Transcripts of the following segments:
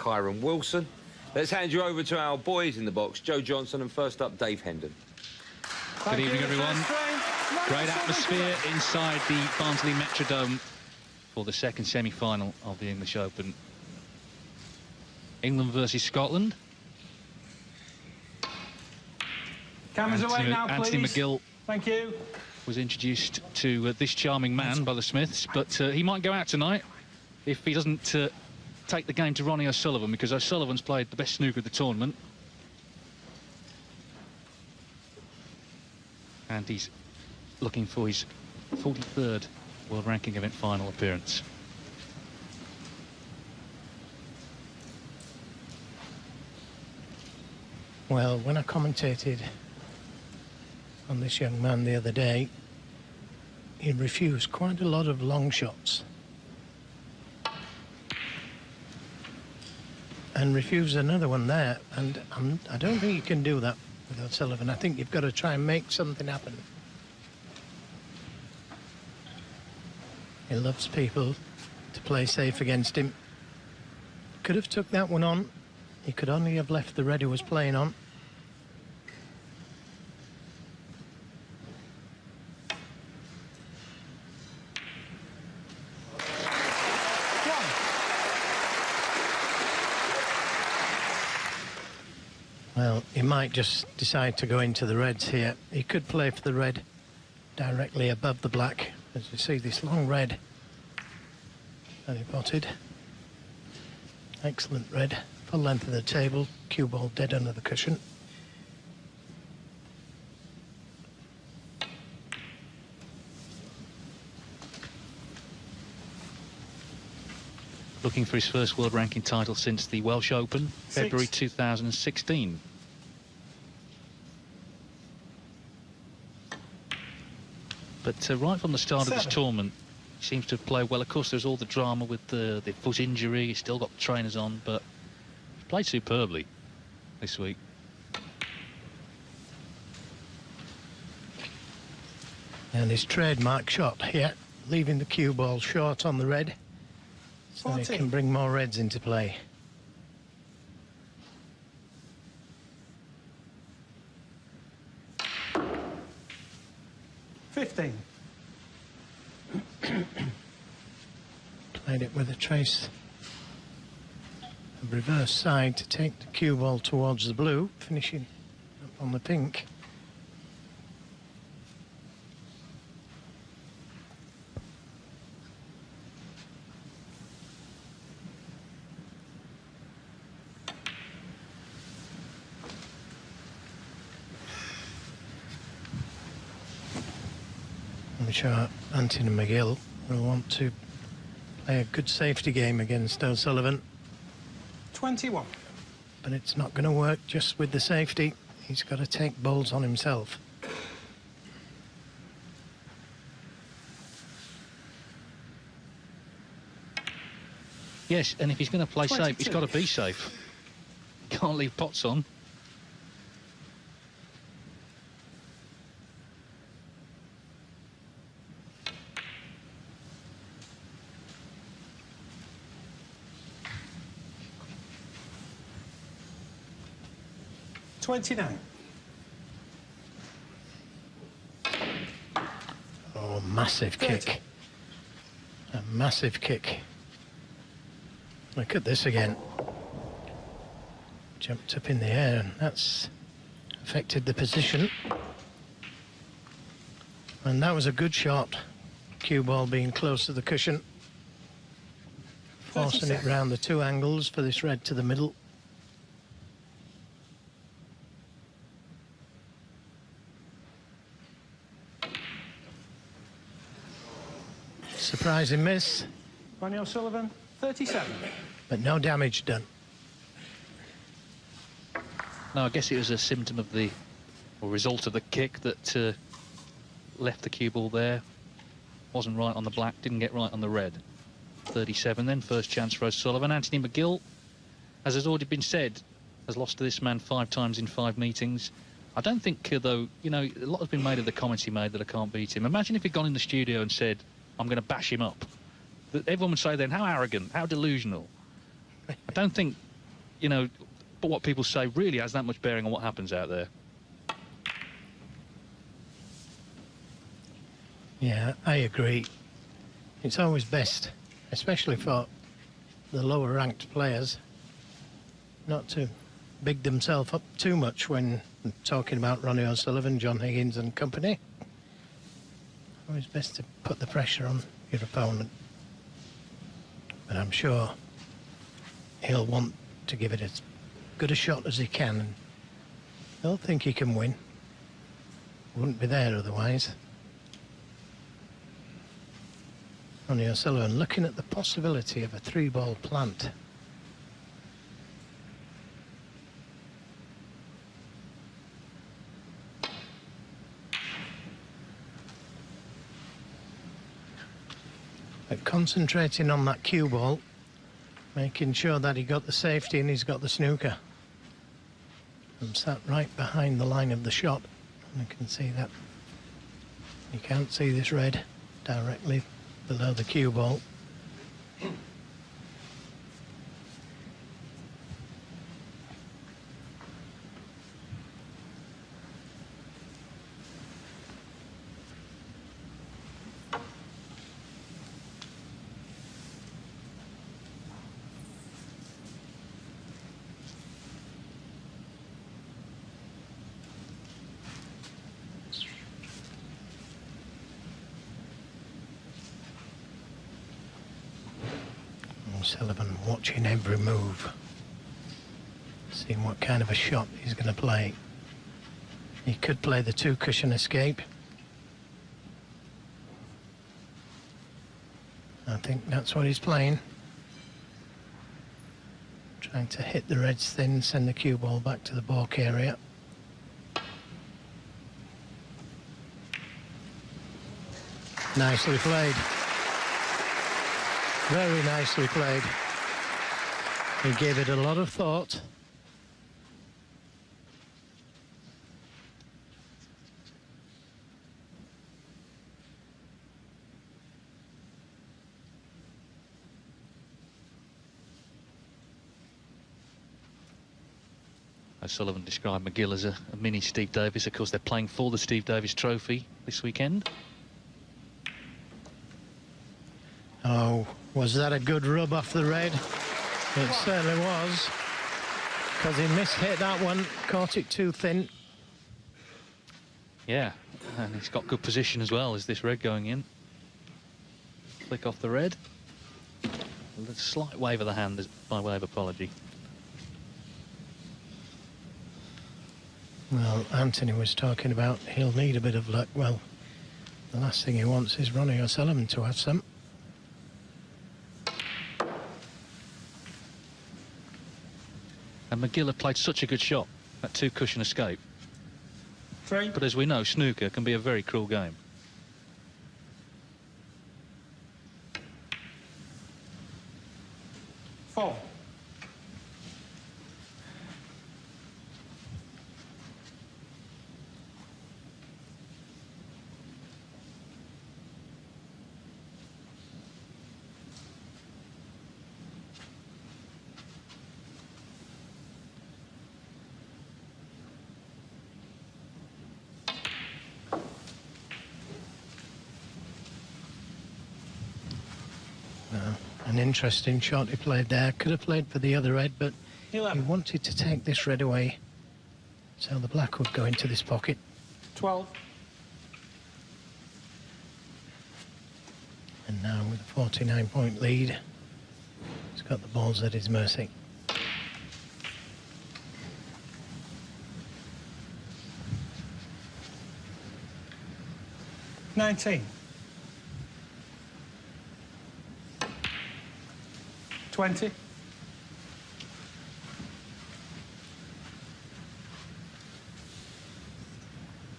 Kyron Wilson. Let's hand you over to our boys in the box, Joe Johnson, and first up, Dave Hendon. Good evening, everyone. Great atmosphere inside the Barnsley Metrodome for the second semi-final of the English Open. England versus Scotland. Cameras away now, please. Anthony McGill. Thank you. Was introduced to this charming man by the Smiths, but he might go out tonight if he doesn't take the game to Ronnie O'Sullivan, because O'Sullivan's played the best snooker of the tournament. And he's looking for his 43rd World Ranking Event final appearance. Well, when I commentated on this young man the other day, he refused quite a lot of long shots. And refused another one there, and I don't think you can do that with O'Sullivan. I think you've got to try and make something happen. He loves people to play safe against him. Could have took that one on. He could only have left the red he was playing on. Well, he might just decide to go into the reds here. He could play for the red directly above the black. As you see, this long red that he potted. Excellent red. Full length of the table. Cue ball dead under the cushion. Looking for his first world ranking title since the Welsh Open, February 2016. But right from the start of this tournament, he seems to have played well. Of course, there's all the drama with the foot injury. He's still got the trainers on, but he's played superbly this week. And his trademark shot here, leaving the cue ball short on the red, so he can bring more reds into play. Played it with a trace of reverse side to take the cue ball towards the blue, finishing up on the pink. I'm sure Anthony McGill will want to play a good safety game against O'Sullivan. 21. But it's not going to work just with the safety. He's got to take balls on himself. Yes, and if he's going to play 22. safe, he's got to be safe. Can't leave pots on. Oh, massive 30. kick. A massive kick. Look at this again. Jumped up in the air, and that's affected the position. And that was a good shot. Cue ball being close to the cushion. Forcing it round the two angles for this red to the middle. Surprising miss. Ronnie O'Sullivan, 37. But no damage done. No, I guess it was a symptom of the, or result of the kick that left the cue ball there. Wasn't right on the black, didn't get right on the red. 37 then, first chance for O'Sullivan. Anthony McGill, as has already been said, has lost to this man 5 times in 5 meetings. I don't think, though, you know, a lot has been made of the comments he made that I can't beat him. Imagine if he'd gone in the studio and said, I'm going to bash him up. Everyone would say then, how arrogant, how delusional. I don't think you know, but what people say really has that much bearing on what happens out there. Yeah, I agree. It's always best, especially for the lower ranked players, not to big themselves up too much when talking about Ronnie O'Sullivan, John Higgins and company. Always best to put the pressure on your opponent. But I'm sure he'll want to give it as good a shot as he can, and he'll think he can win. Wouldn't be there otherwise. Ronnie O'Sullivan looking at the possibility of a 3-ball plant. But concentrating on that cue ball, making sure that he got the safety and he's got the snooker. I'm sat right behind the line of the shot, and I can see that. You can't see this red directly below the cue ball. Sullivan watching every move, seeing what kind of a shot he's going to play. He could play the 2-cushion escape. I think that's what he's playing. Trying to hit the reds thin, send the cue ball back to the balk area. Nicely played. Very nicely played. He gave it a lot of thought. O'Sullivan described McGill as a mini Steve Davis. Of course, they're playing for the Steve Davis Trophy this weekend. Oh, was that a good rub off the red? It certainly was, because he mishit that one, caught it too thin. Yeah, and he's got good position as well. Is this red going in? Flick off the red. A slight wave of the hand by way of apology. Well, Anthony was talking about he'll need a bit of luck. Well, the last thing he wants is Ronnie O'Sullivan to have some. And McGill had played such a good shot, that 2-cushion escape. 3. But as we know, snooker can be a very cruel game. Four. An interesting shot he played there. Could have played for the other red, but 11. he wanted to take this red away, so the black would go into this pocket. 12. And now with a 49-point lead, he's got the balls at his mercy. $19. 20.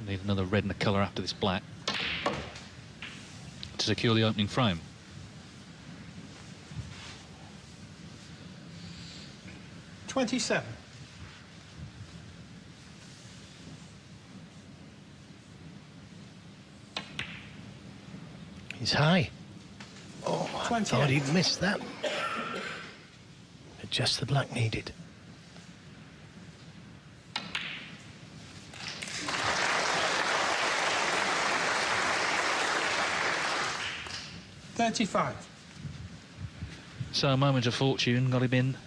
Need another red in the colour after this black to secure the opening frame. $27. He's high. Oh, I thought he'd missed that. But just the black needed. 35. So a moment of fortune got him in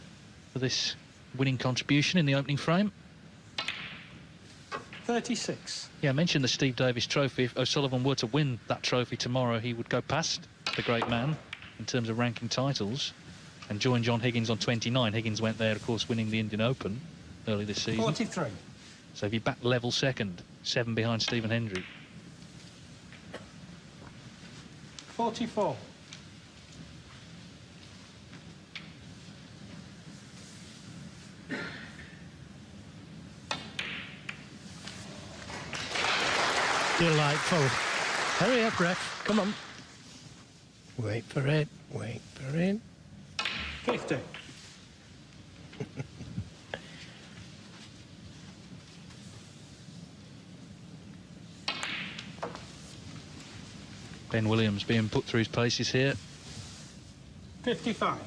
for this winning contribution in the opening frame. 36. Yeah, I mentioned the Steve Davis Trophy. If O'Sullivan were to win that trophy tomorrow, he would go past the great man in terms of ranking titles and join John Higgins on 29. Higgins went there, of course, winning the Indian Open early this season. 43. So if he back level second, 7 behind Stephen Hendry. 44. Delightful. Hurry up, ref. Come on. Wait for it. Wait for it. 50. Ben Williams being put through his paces here. 55.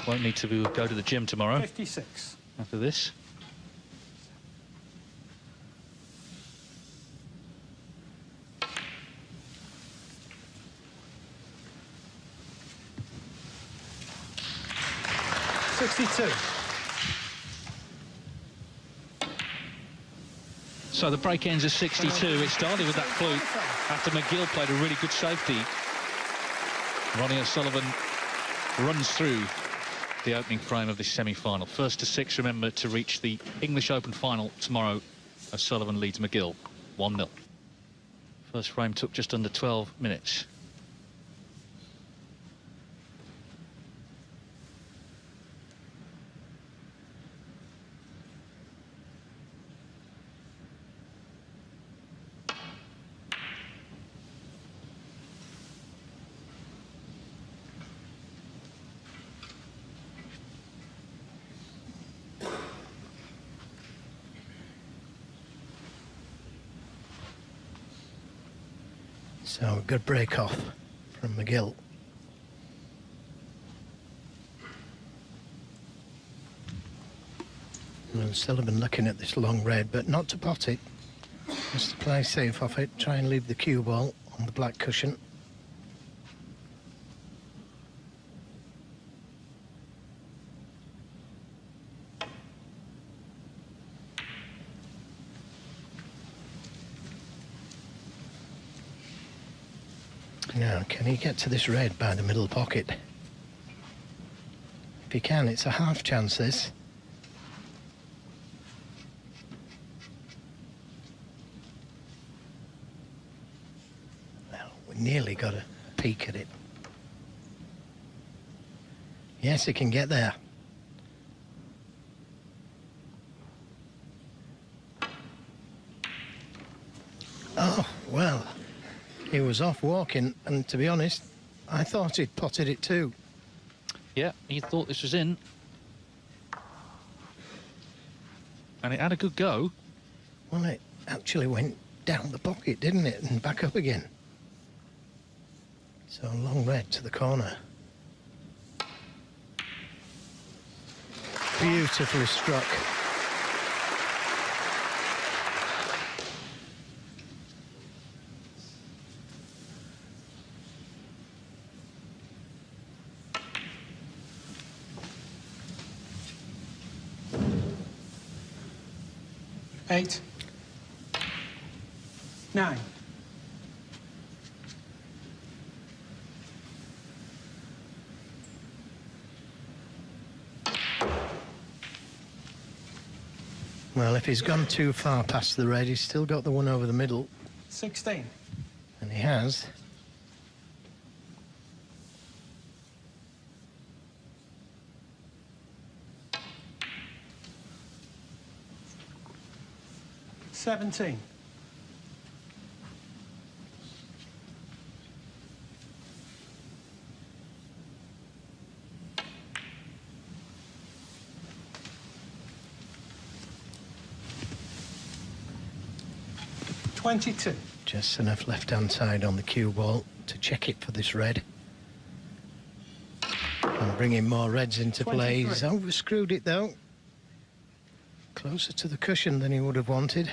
Won't need to go to the gym tomorrow 56. after this. So the break ends at 62. It started with that fluke after McGill played a really good safety. Ronnie O'Sullivan runs through the opening frame of this semi-final. First to 6, remember, to reach the English Open final tomorrow. O'Sullivan leads McGill 1-0. First frame took just under 12 minutes. So a good break off from McGill. And Sullivan looking at this long red, but not to pot it. Just to play safe off it, try and leave the cue ball on the black cushion. Now, can he get to this red by the middle pocket? If he can, it's a half chance, this. Well, we nearly got a peek at it. Yes, he can get there. Oh, well. He was off walking, and to be honest, I thought he'd potted it too. Yeah, he thought this was in. And it had a good go. Well, it actually went down the pocket, didn't it? And back up again. So long red to the corner. Beautifully struck. Eight. 9. Well, if he's gone too far past the red, he's still got the one over the middle. 16. And he has. $17. $22. Just enough left-hand side on the cue ball to check it for this red. And bringing more reds into play. 23. He's overscrewed it, though. Closer to the cushion than he would have wanted.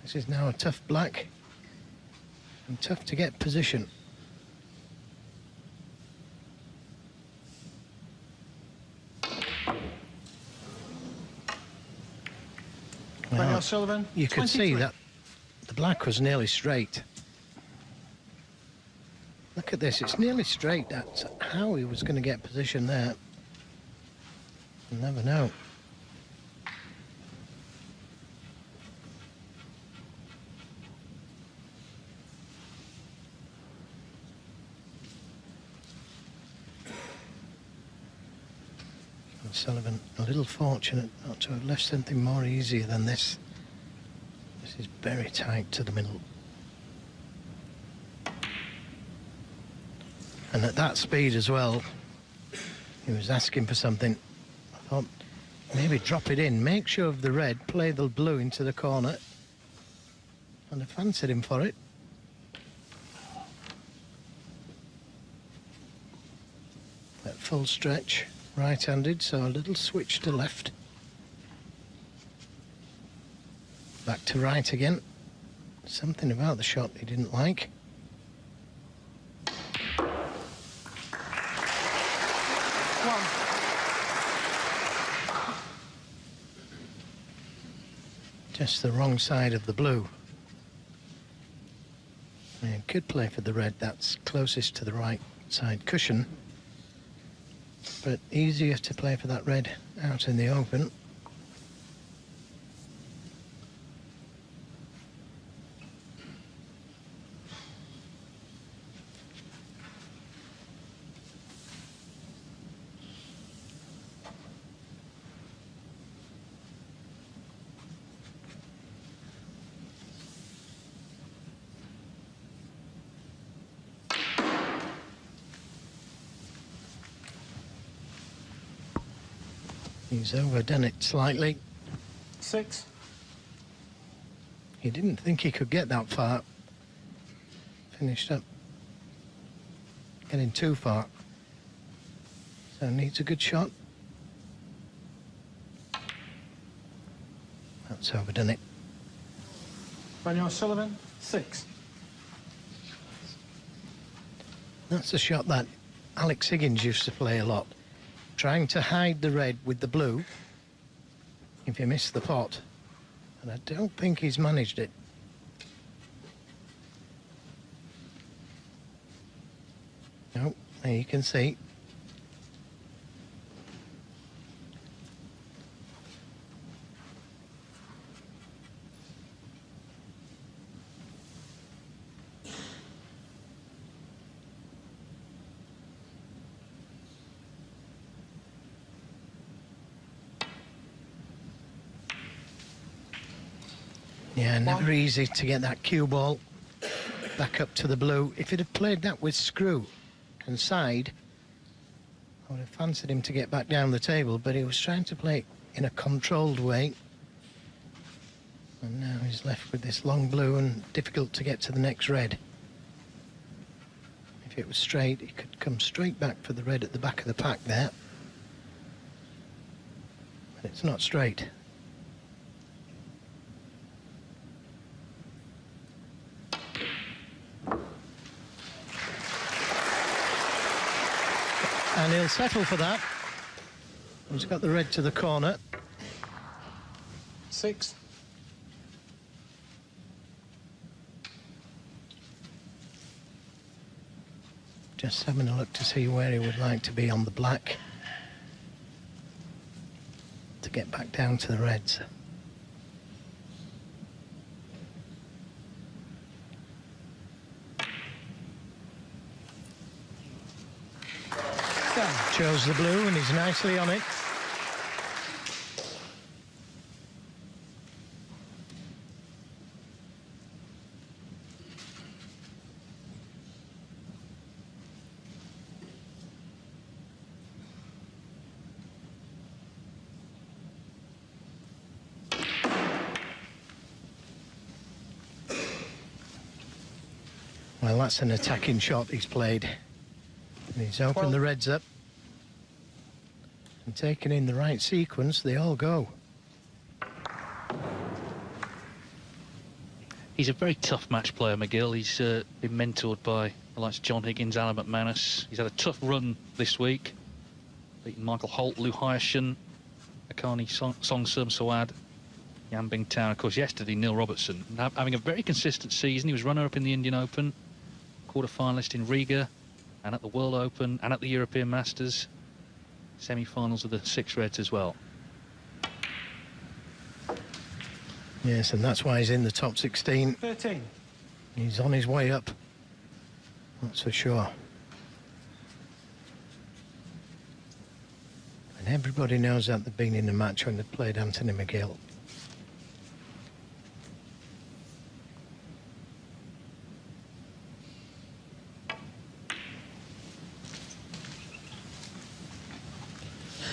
This is now a tough black. And tough to get position. Daniel Well, Sullivan, you could 23. see that the black was nearly straight. Look at this, it's nearly straight. That's how he was going to get position there. You never know. Sullivan, a little fortunate not to have left something more easier than this. This is very tight to the middle. And at that speed as well, he was asking for something. I thought, maybe drop it in, make sure of the red, play the blue into the corner. And I fancied him for it. At full stretch. Right-handed, so a little switch to left. Back to right again. Something about the shot he didn't like. One. Just the wrong side of the blue. And could play for the red, that's closest to the right side cushion. But easier to play for that red out in the open. He's overdone it slightly. 6. He didn't think he could get that far. Finished up getting too far. So needs a good shot. That's overdone it. Daniel Sullivan, 6. That's a shot that Alex Higgins used to play a lot. Trying to hide the red with the blue if you miss the pot. And I don't think he's managed it. No, there you can see. Yeah, never easy to get that cue ball back up to the blue. If he'd have played that with screw and side, I would have fancied him to get back down the table, but he was trying to play it in a controlled way. And now he's left with this long blue and difficult to get to the next red. If it was straight, he could come straight back for the red at the back of the pack there. But it's not straight. And he'll settle for that. He's got the red to the corner. 6. Just having a look to see where he would like to be on the black to get back down to the reds. Chose the blue and he's nicely on it. Well, that's an attacking shot he's played. And he's opened the reds up. And taken in the right sequence, they all go. He's a very tough match player, McGill. He's been mentored by the likes of John Higgins, Alan McManus. He's had a tough run this week. Beaten Michael Holt, Lou Hyashin, Akani Song Sum Sawad. Yan Bingtao, of course, yesterday, Neil Robertson, having a very consistent season. He was runner-up in the Indian Open, quarter-finalist in Riga, and at the World Open, and at the European Masters. Semi-finals of the six Reds as well. Yes, and that's why he's in the top 16. 13. He's on his way up, that's for sure. And everybody knows that they've been in a match when they played Anthony McGill.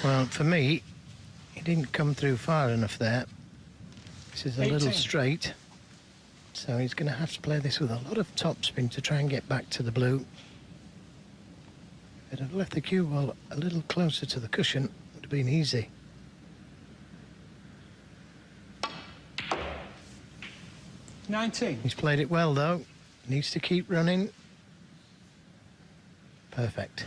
Well, for me, he didn't come through far enough there. This is a 18. little straight, so he's going to have to play this with a lot of topspin to try and get back to the blue. If it had left the cue ball a little closer to the cushion, it would have been easy. He's played it well, though. Needs to keep running. Perfect.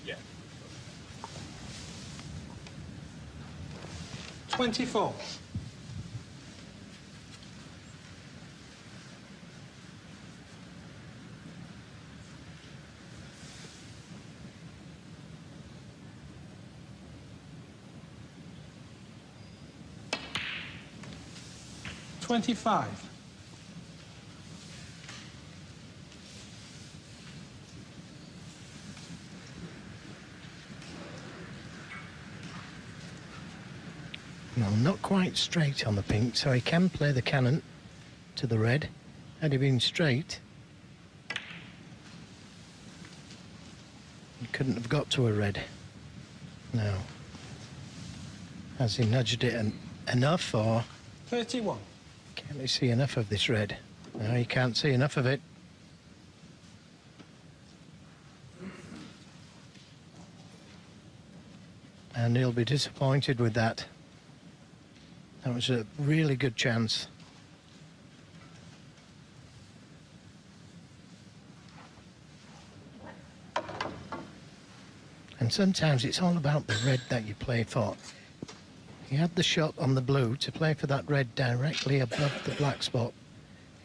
Yeah. 24. Well, not quite straight on the pink, so he can play the cannon to the red. Had he been straight, he couldn't have got to a red. No. Has he nudged it enough, or 31. can he see enough of this red? No, he can't see enough of it. And he'll be disappointed with that. That was a really good chance. And sometimes it's all about the red that you play for. He had the shot on the blue to play for that red directly above the black spot.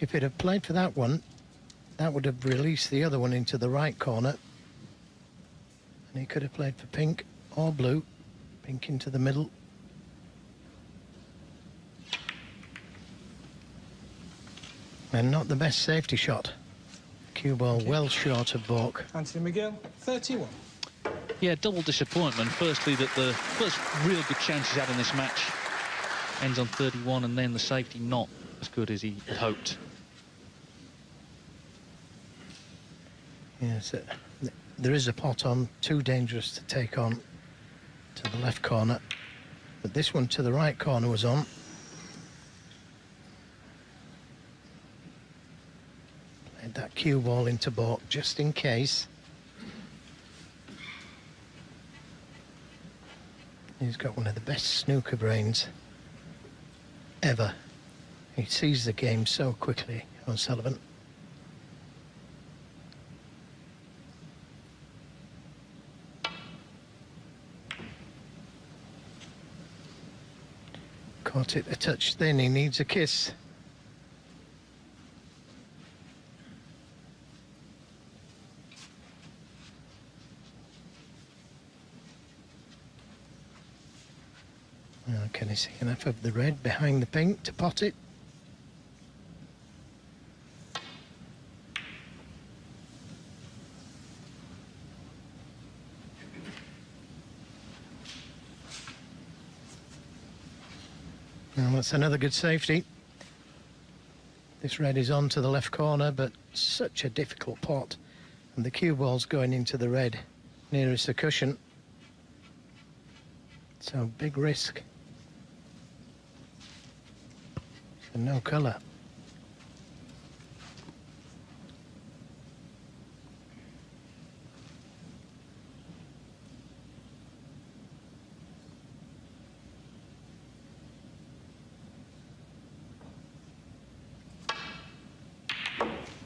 If it had played for that one, that would have released the other one into the right corner. And he could have played for pink or blue. Pink into the middle. And not the best safety shot. Cue ball well short of baulk. Anthony McGill, 31. Yeah, double disappointment. Firstly, that the first real good chance he's had in this match ends on 31, and then the safety not as good as he had hoped. Yes, there is a pot on, too dangerous to take on to the left corner. But this one to the right corner was on. Played that cue ball into baulk just in case. He's got one of the best snooker brains ever. He sees the game so quickly, O'Sullivan. Caught it a touch thin, he needs a kiss. Now, can he see enough of the red behind the pink to pot it? Well, that's another good safety. This red is on to the left corner, but such a difficult pot. And the cue ball's going into the red nearest the cushion. So big risk. For no colour.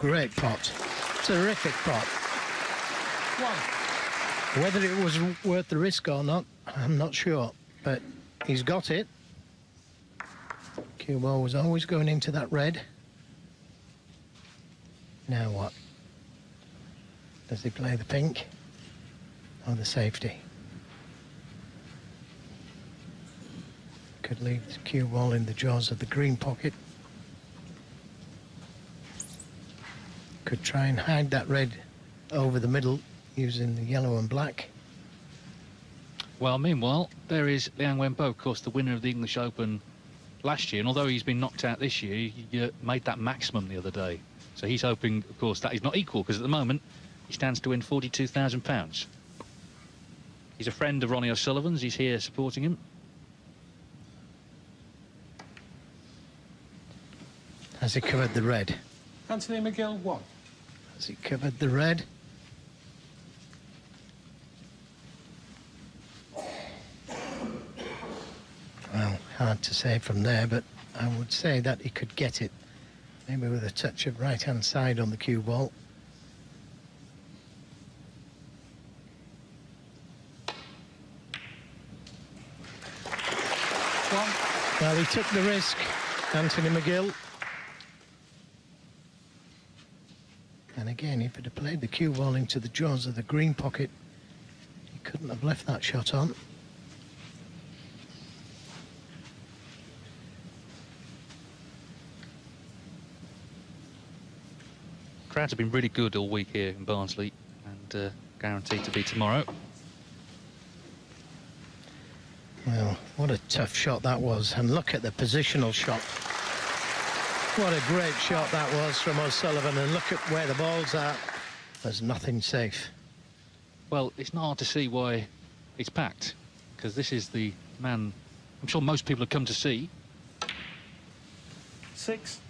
great pot. Terrific pot. 1. Whether it was worth the risk or not, I'm not sure. But he's got it. Cue ball was always going into that red. Now what? Does he play the pink or the safety? Could leave the cue ball in the jaws of the green pocket. Could try and hide that red over the middle using the yellow and black. Well, meanwhile, there is Liang Wenbo, of course, the winner of the English Open last year. And although he's been knocked out this year, he made that maximum the other day. So he's hoping, of course, that is not equal, because at the moment he stands to win £42,000. He's a friend of Ronnie O'Sullivan's. He's here supporting him. Has he covered the red? Anthony McGill, 1. Has he covered the red? Well, hard to say from there, but I would say that he could get it. Maybe with a touch of right-hand side on the cue ball. Well, he took the risk, Anthony McGill. And again, if he'd have played the cue ball into the jaws of the green pocket, he couldn't have left that shot on. Crowds have been really good all week here in Barnsley, and guaranteed to be tomorrow. Well, what a tough shot that was. And look at the positional shot. What a great shot that was from O'Sullivan. And look at where the ball's at. There's nothing safe. Well, it's not hard to see why it's packed, because this is the man I'm sure most people have come to see. 6.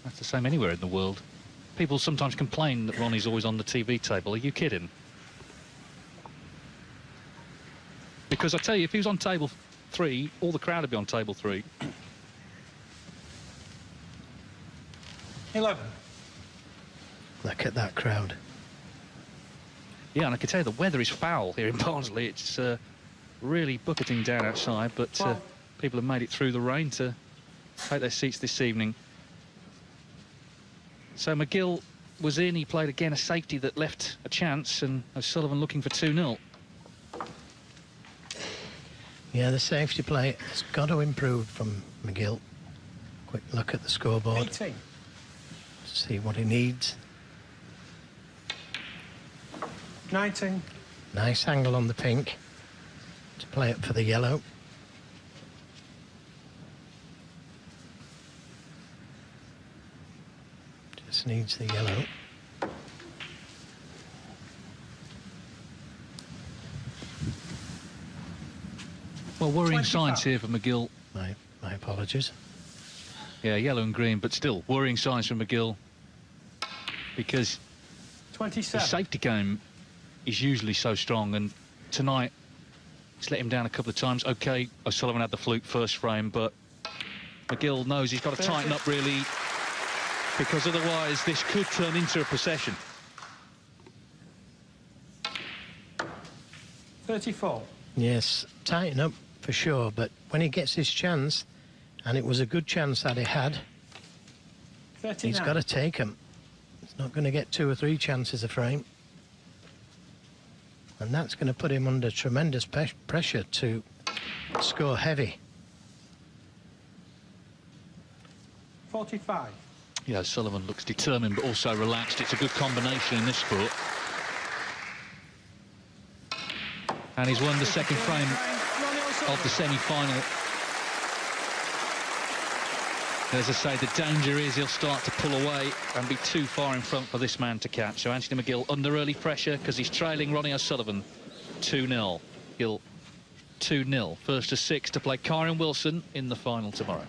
That's the same anywhere in the world. People sometimes complain that Ronnie's always on the TV table. Are you kidding? Because I tell you, if he was on table 3, all the crowd would be on table 3. 11. Look at that crowd. Yeah, and I can tell you the weather is foul here in Barnsley. It's really bucketing down outside, but people have made it through the rain to take their seats this evening. So McGill was in. He played again a safety that left a chance, and O'Sullivan looking for 2-0. Yeah, the safety play has got to improve from McGill. Quick look at the scoreboard. 18. See what he needs. 19. Nice angle on the pink to play it for the yellow. Just needs the yellow. Well, worrying 25. signs here for McGill. My apologies. Yeah, yellow and green, but still worrying signs for McGill, because the 27. safety game is usually so strong, and tonight it's let him down a couple of times. OK, O'Sullivan had the fluke first frame, but McGill knows he's got to tighten up really, because otherwise this could turn into a procession. 34. Yes, tighten up for sure, but when he gets his chance, and it was a good chance that he had, 39. he's got to take him. He's not going to get 2 or 3 chances a frame. And that's going to put him under tremendous pressure to score heavy. 45. Yeah, Sullivan looks determined but also relaxed. It's a good combination in this sport. And he's won the second frame of the semi-final. As I say, the danger is he'll start to pull away and be too far in front for this man to catch. So Anthony McGill under early pressure because he's trailing Ronnie O'Sullivan 2-0. Gill 2-0. First to 6 to play Kyron Wilson in the final tomorrow.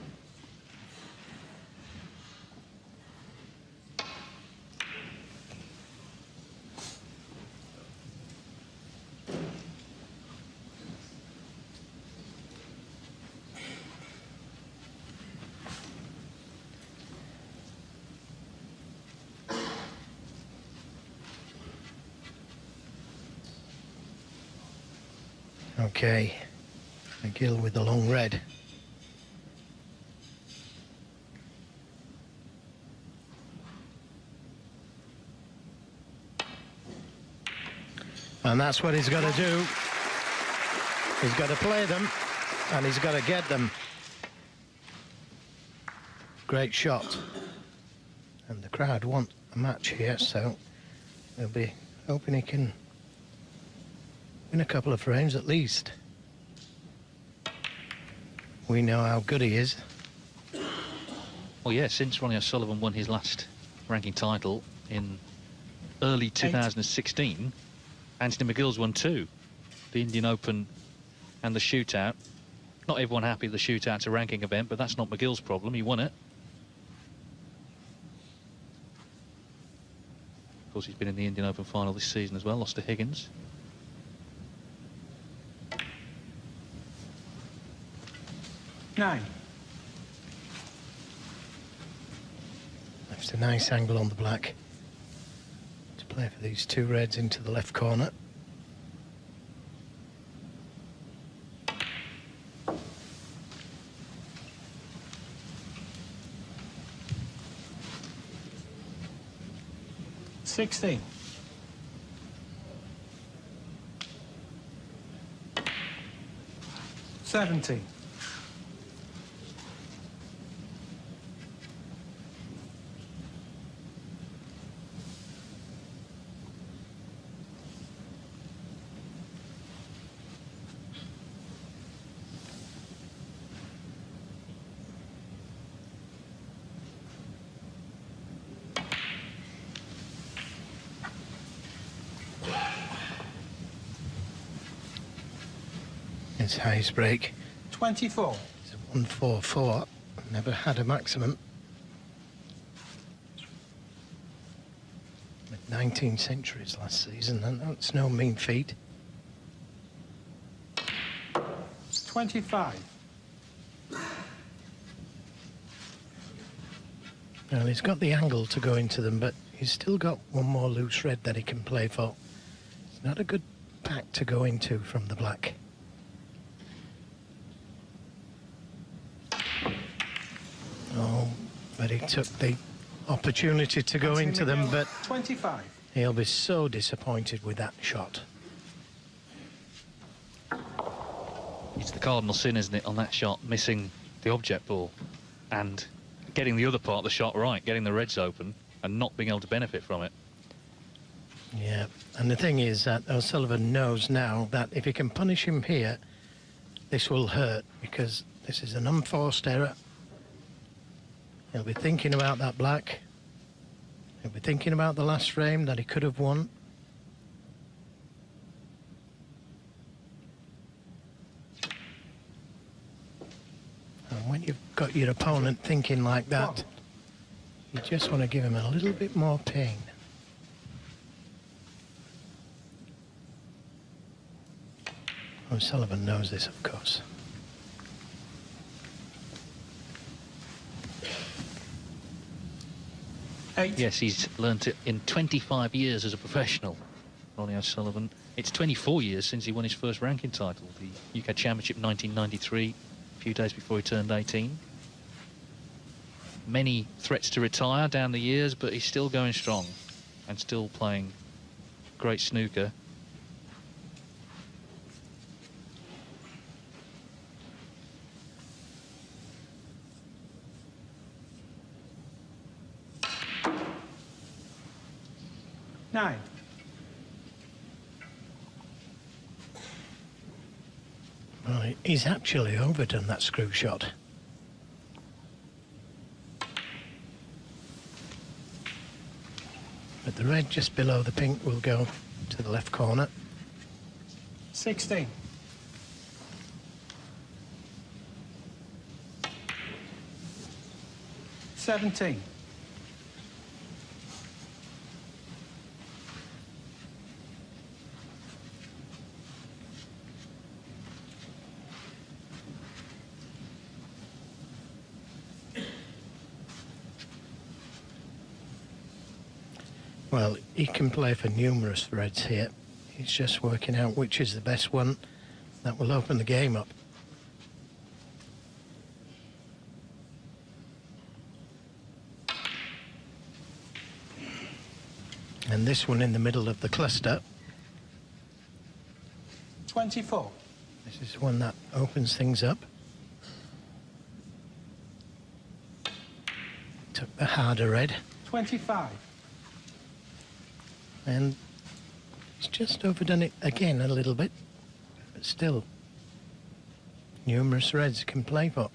Okay, McGill with the long red. And that's what he's got to do. He's got to play them, and he's got to get them. Great shot. And the crowd want a match here, so they'll be hoping he can win a couple of frames at least. We know how good he is. Well, yeah, since Ronnie O'Sullivan won his last ranking title in early 2016, Anthony McGill's won 2. The Indian Open and the shootout. Not everyone happy the shootout's a ranking event, but that's not McGill's problem. He won it. Of course, he's been in the Indian Open final this season as well, lost to Higgins. Nine. Left a nice angle on the black to play for these 2 reds into the left corner. $16. 17. It's highest break. 24. It's a 144. Never had a maximum. With 19 centuries last season, and that's no mean feat. 25. Well, he's got the angle to go into them, but he's still got one more loose red that he can play for. It's not a good pack to go into from the black. Oh, but he took the opportunity to go into them, but 25. he'll be so disappointed with that shot. It's the cardinal sin, isn't it, on that shot, missing the object ball and getting the other part of the shot right, getting the reds open and not being able to benefit from it. Yeah, and the thing is that O'Sullivan knows now that if he can punish him here, this will hurt, because this is an unforced error. He'll be thinking about that black. He'll be thinking about the last frame that he could have won. And when you've got your opponent thinking like that, you just want to give him a little bit more pain. O'Sullivan knows this, of course. Yes, he's learnt it in 25 years as a professional, Ronnie O'Sullivan. It's 24 years since he won his first ranking title, the UK Championship 1993, a few days before he turned 18. Many threats to retire down the years, but he's still going strong and still playing great snooker. Nine. Well, he's actually overdone that screw shot. But the red just below the pink will go to the left corner. 16. 17. Well, he can play for numerous reds here. He's just working out which is the best one That will open the game up. And this one in the middle of the cluster. 24. This is one that opens things up. Took the harder red. 25. And it's just overdone it again a little bit. But still, numerous reds can play for.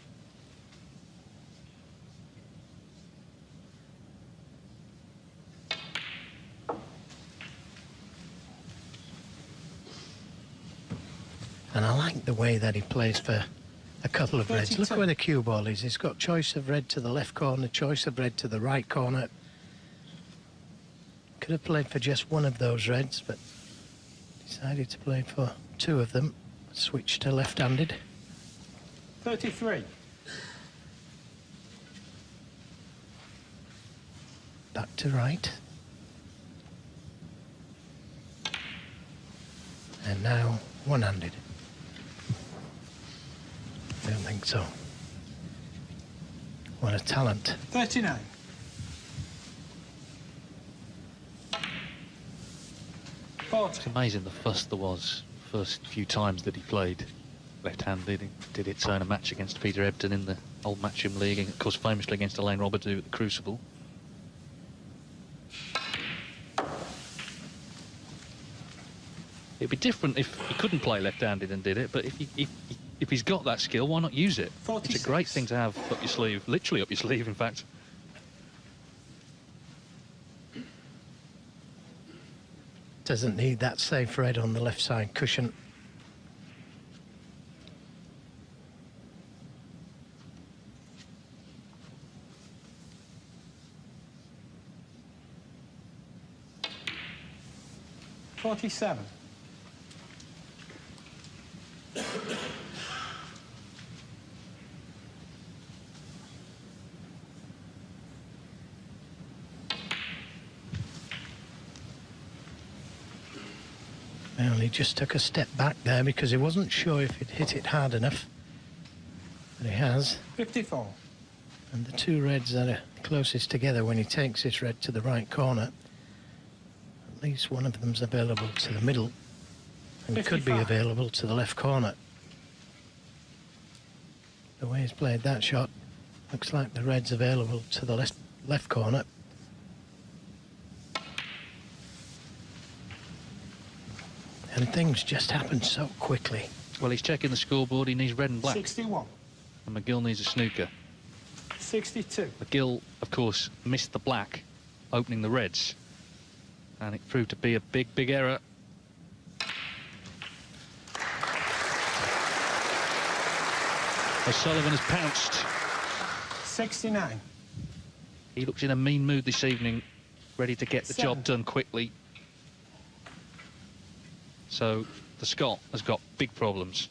And I like the way that he plays for a couple of reds. 32. Look where the cue ball is. He's got choice of red to the left corner, choice of red to the right corner. Could have played for just one of those reds, but decided to play for two of them. Switch to left-handed. 33. Back to right. And now one-handed. Don't think so. What a talent. 39. It's amazing the fuss there was first few times that he played left-handed. He did it so in a match against Peter Ebdon in the old Matchroom League, and of course famously against Elaine Robidoux at the Crucible. It'd be different if he couldn't play left-handed and did it, but if he's got that skill, why not use it? 46. It's a great thing to have up your sleeve, literally up your sleeve, in fact. Doesn't need that safe red on the left side cushion. $47. Well, he just took a step back there because he wasn't sure if he'd hit it hard enough. But he has. 54. And the two reds that are closest together when he takes this red to the right corner, at least one of them's available to the middle and could be 55. available to the left corner. The way he's played that shot, looks like the red's available to the left corner. And things just happen so quickly. Well, he's checking the scoreboard. He needs red and black. 61. And McGill needs a snooker. 62. McGill, of course, missed the black, opening the reds. And it proved to be a big, big error. O'Sullivan has pounced. 69. He looks in a mean mood this evening, ready to get the job done quickly. So the Scot has got big problems.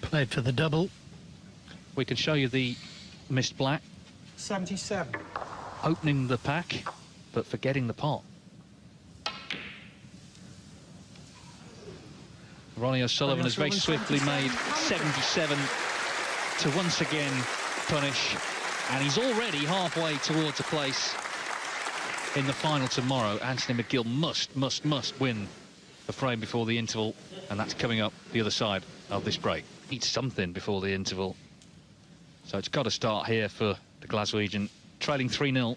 Played for the double. We can show you the missed black. 77. Opening the pack, but forgetting the pot. Ronnie O'Sullivan has very swiftly made 77 to once again punish, and he's already halfway towards a place in the final tomorrow. Anthony McGill must win the frame before the interval, and that's coming up the other side of this break. Needs something before the interval, so it's got to start here for the Glaswegian, trailing 3-0.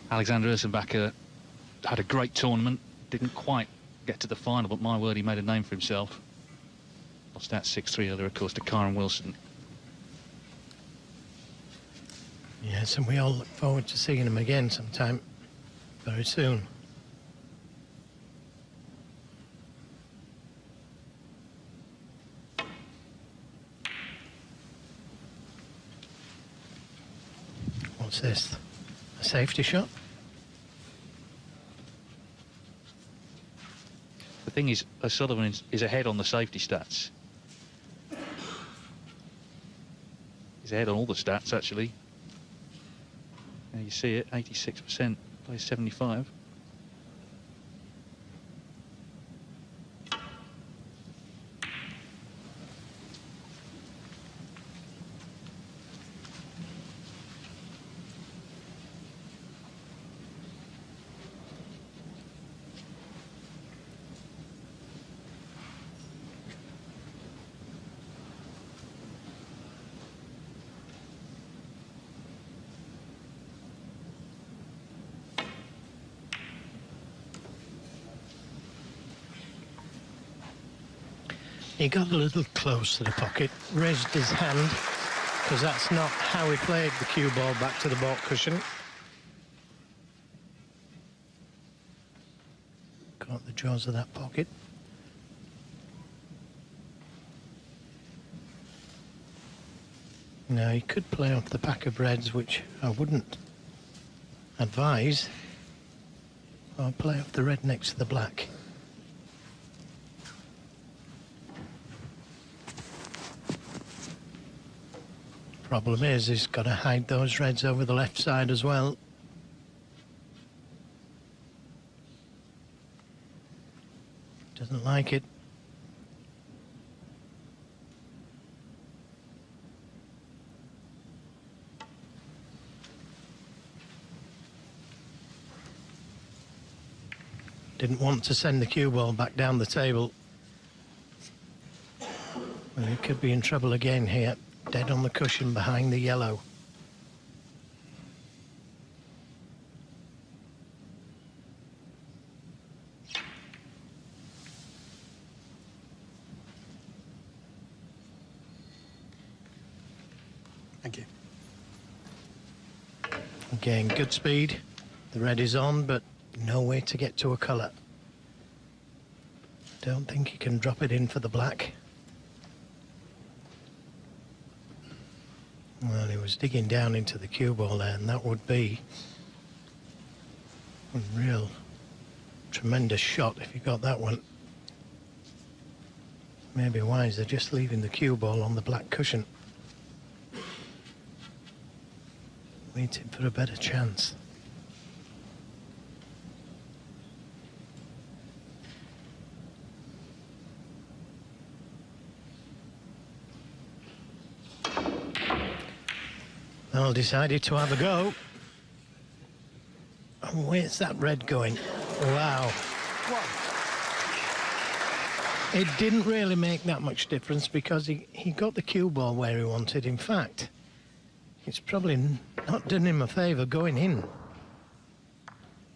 Alexander Ursenbacher had a great tournament, didn't quite get to the final, but my word, he made a name for himself. Lost out 6-3 earlier, of course, to Kyron Wilson. Yes, and we all look forward to seeing him again sometime very soon. What's this? A safety shot? The thing is, O'Sullivan is ahead on the safety stats. He's ahead on all the stats, actually. And you see it, 86%, plays 75. He got a little close to the pocket, raised his hand, because that's not how he played the cue ball back to the baulk cushion. Caught the jaws of that pocket. Now he could play off the pack of reds, which I wouldn't advise. I'll play off the red next to the black. Problem is, he's got to hide those reds over the left side as well. Doesn't like it. Didn't want to send the cue ball back down the table. Well, he could be in trouble again here. Dead on the cushion behind the yellow. Thank you. Again, good speed. The red is on, but no way to get to a colour. Don't think he can drop it in for the black. Well, he was digging down into the cue ball there, and that would be a real tremendous shot if he got that one. Maybe wiser just leaving the cue ball on the black cushion. Waiting for a better chance. Well, decided to have a go. And where's that red going? Wow. It didn't really make that much difference because he got the cue ball where he wanted. In fact, it's probably not done him a favour going in.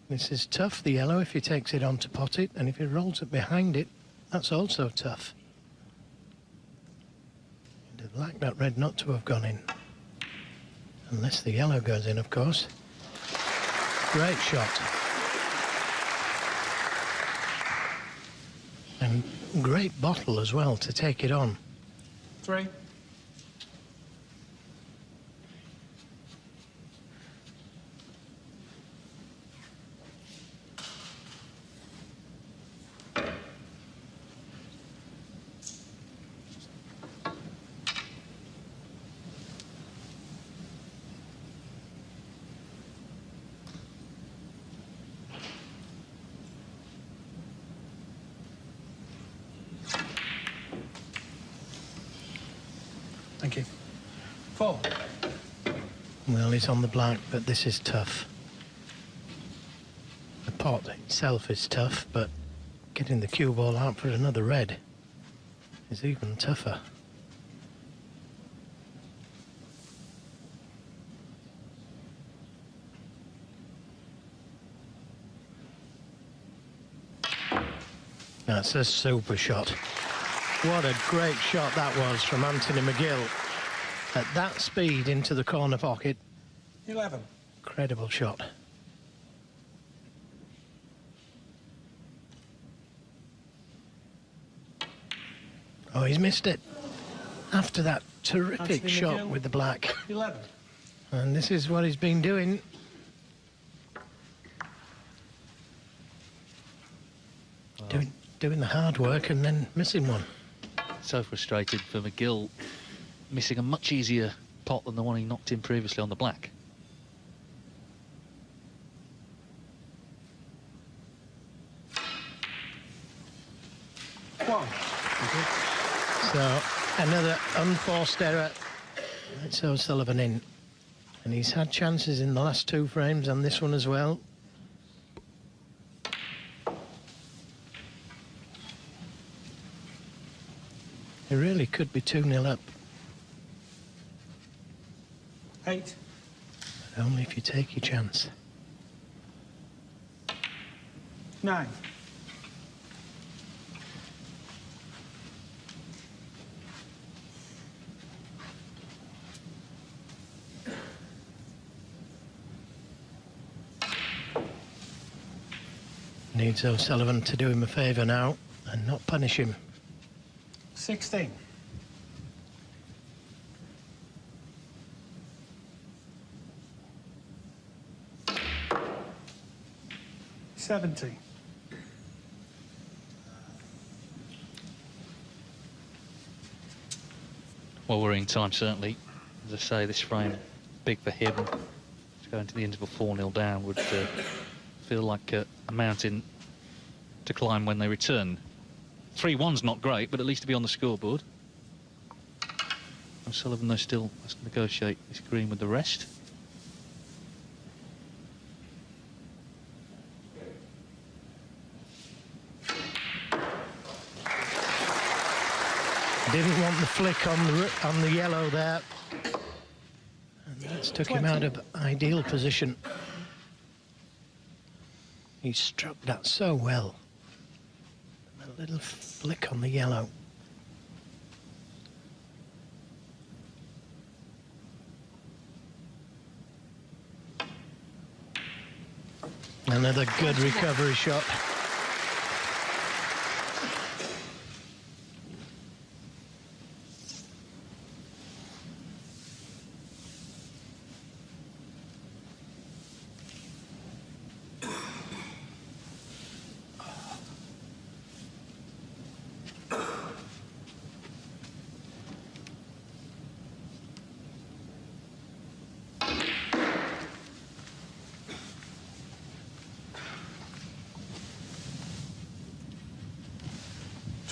This is tough, the yellow, if he takes it on to pot it, and if he rolls it behind it, that's also tough. I'd like that red not to have gone in. Unless the yellow goes in, of course. Great shot. And great bottle as well to take it on. 3. Thank you. 4. Well, he's on the black, but this is tough. The pot itself is tough, but getting the cue ball out for another red is even tougher. That's a super shot. What a great shot that was from Anthony McGill. At that speed into the corner pocket. 11. Incredible shot. Oh, he's missed it. After that terrific Anthony shot McGill. with the black. 11. And this is what he's been doing. Doing the hard work and then missing one. So frustrated for McGill, missing a much easier pot than the one he knocked in previously on the black. One. So another unforced error. That's O'Sullivan in. And he's had chances in the last 2 frames and this one as well. It really could be 2-0 up. 8. But only if you take your chance. 9. Needs O'Sullivan to do him a favour now and not punish him. 16. 70. Well, worrying time, certainly. As I say, this frame, big for him. To go into the interval 4-0 down would feel like a mountain to climb when they return. 3-1's not great, but at least to be on the scoreboard. O'Sullivan, though, still has to negotiate this green with the rest. Didn't want the flick on the yellow there. And that's took him out of ideal position. He struck that so well. A little flick on the yellow. Another good recovery shot.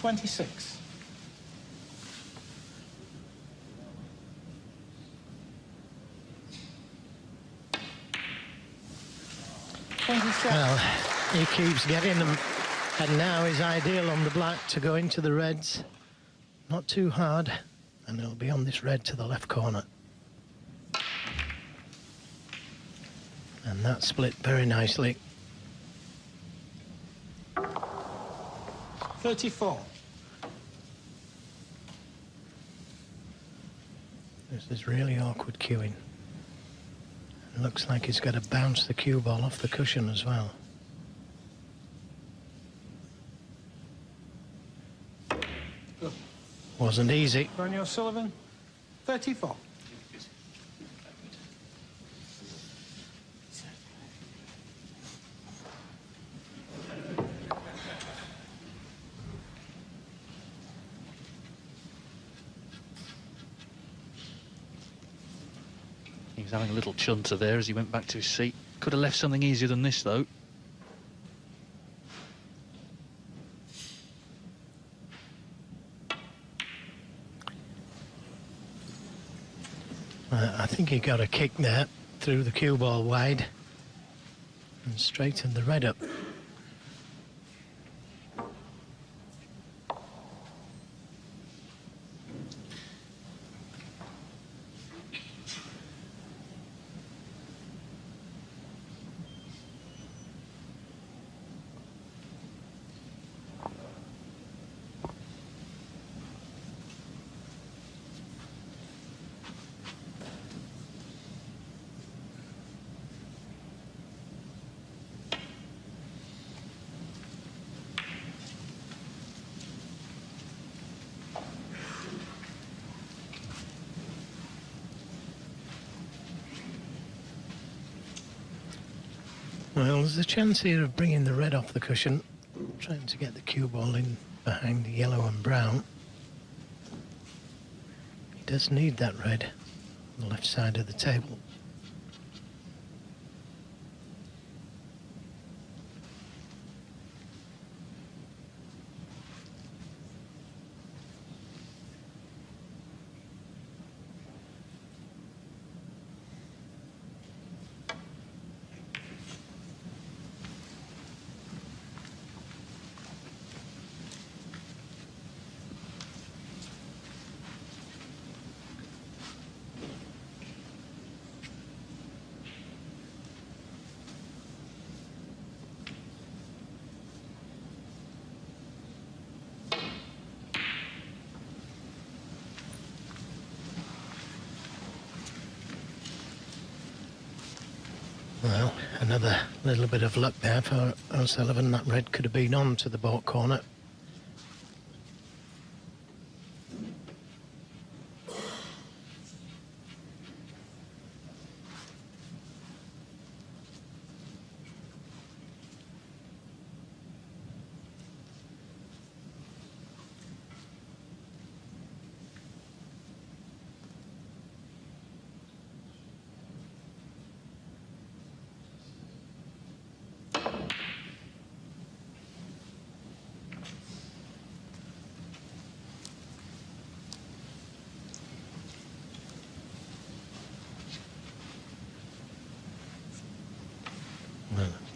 $26. Well, he keeps getting them. And now is ideal on the black to go into the reds. Not too hard. And it'll be on this red to the left corner. And that split very nicely. 34. This is really awkward cueing. It looks like he's got to bounce the cue ball off the cushion as well. Wasn't easy. Ronnie O'Sullivan, 34. He was having a little chunter there as he went back to his seat. Could have left something easier than this, though. I think he got a kick there, threw the cue ball wide and straightened the red up. Well, there's a chance here of bringing the red off the cushion, trying to get the cue ball in behind the yellow and brown. He does need that red on the left side of the table. Well, another little bit of luck there for O'Sullivan. That red could have been on to the baulk corner.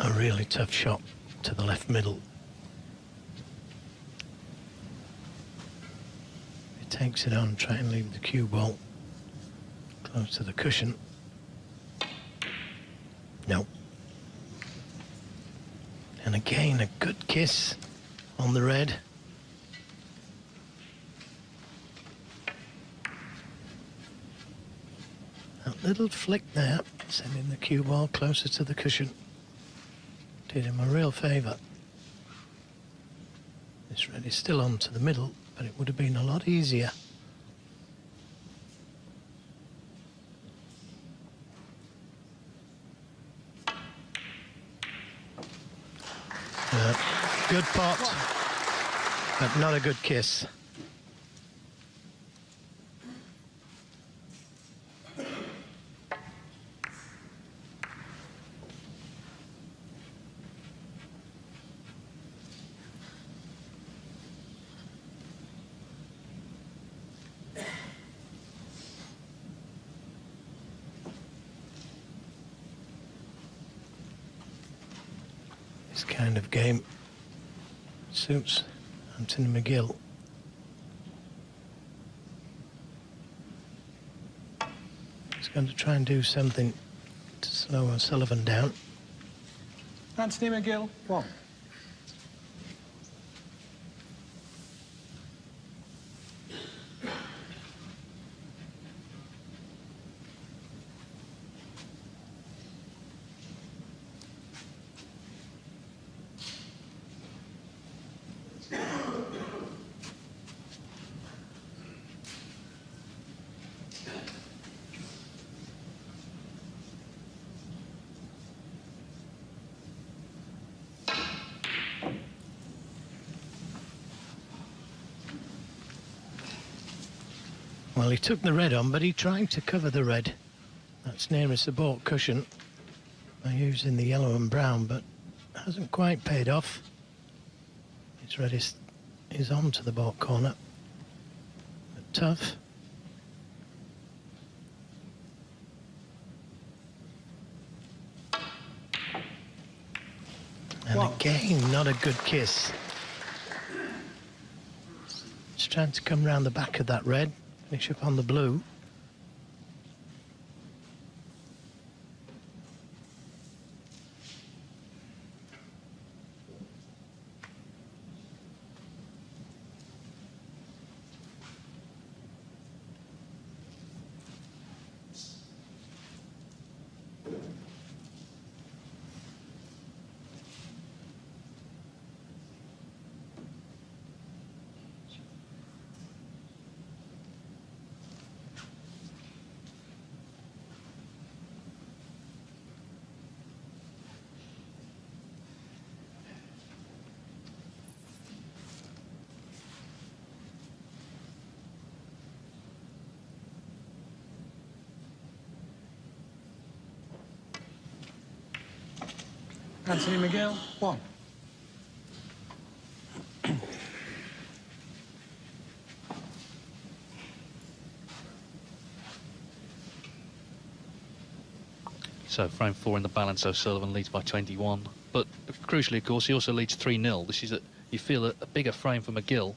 A really tough shot to the left middle. He takes it on, trying to leave the cue ball close to the cushion. No. And again, a good kiss on the red. That little flick there, sending the cue ball closer to the cushion. Did him a real favour. This red is still on to the middle, but it would have been a lot easier. Good pot, but not a good kiss. This kind of game suits Anthony McGill. He's going to try and do something to slow O'Sullivan down. Anthony McGill, 1. Well, he took the red on, but he tried to cover the red. That's nearest the baulk cushion by using the yellow and brown, but hasn't quite paid off. His red is on to the baulk corner. But tough. And again, not a good kiss. Just trying to come round the back of that red. Finish up on the blue. Anthony McGill, 1. So frame 4 in the balance, O'Sullivan leads by 21. But crucially, of course, he also leads 3-0. This is, you feel, a bigger frame for McGill,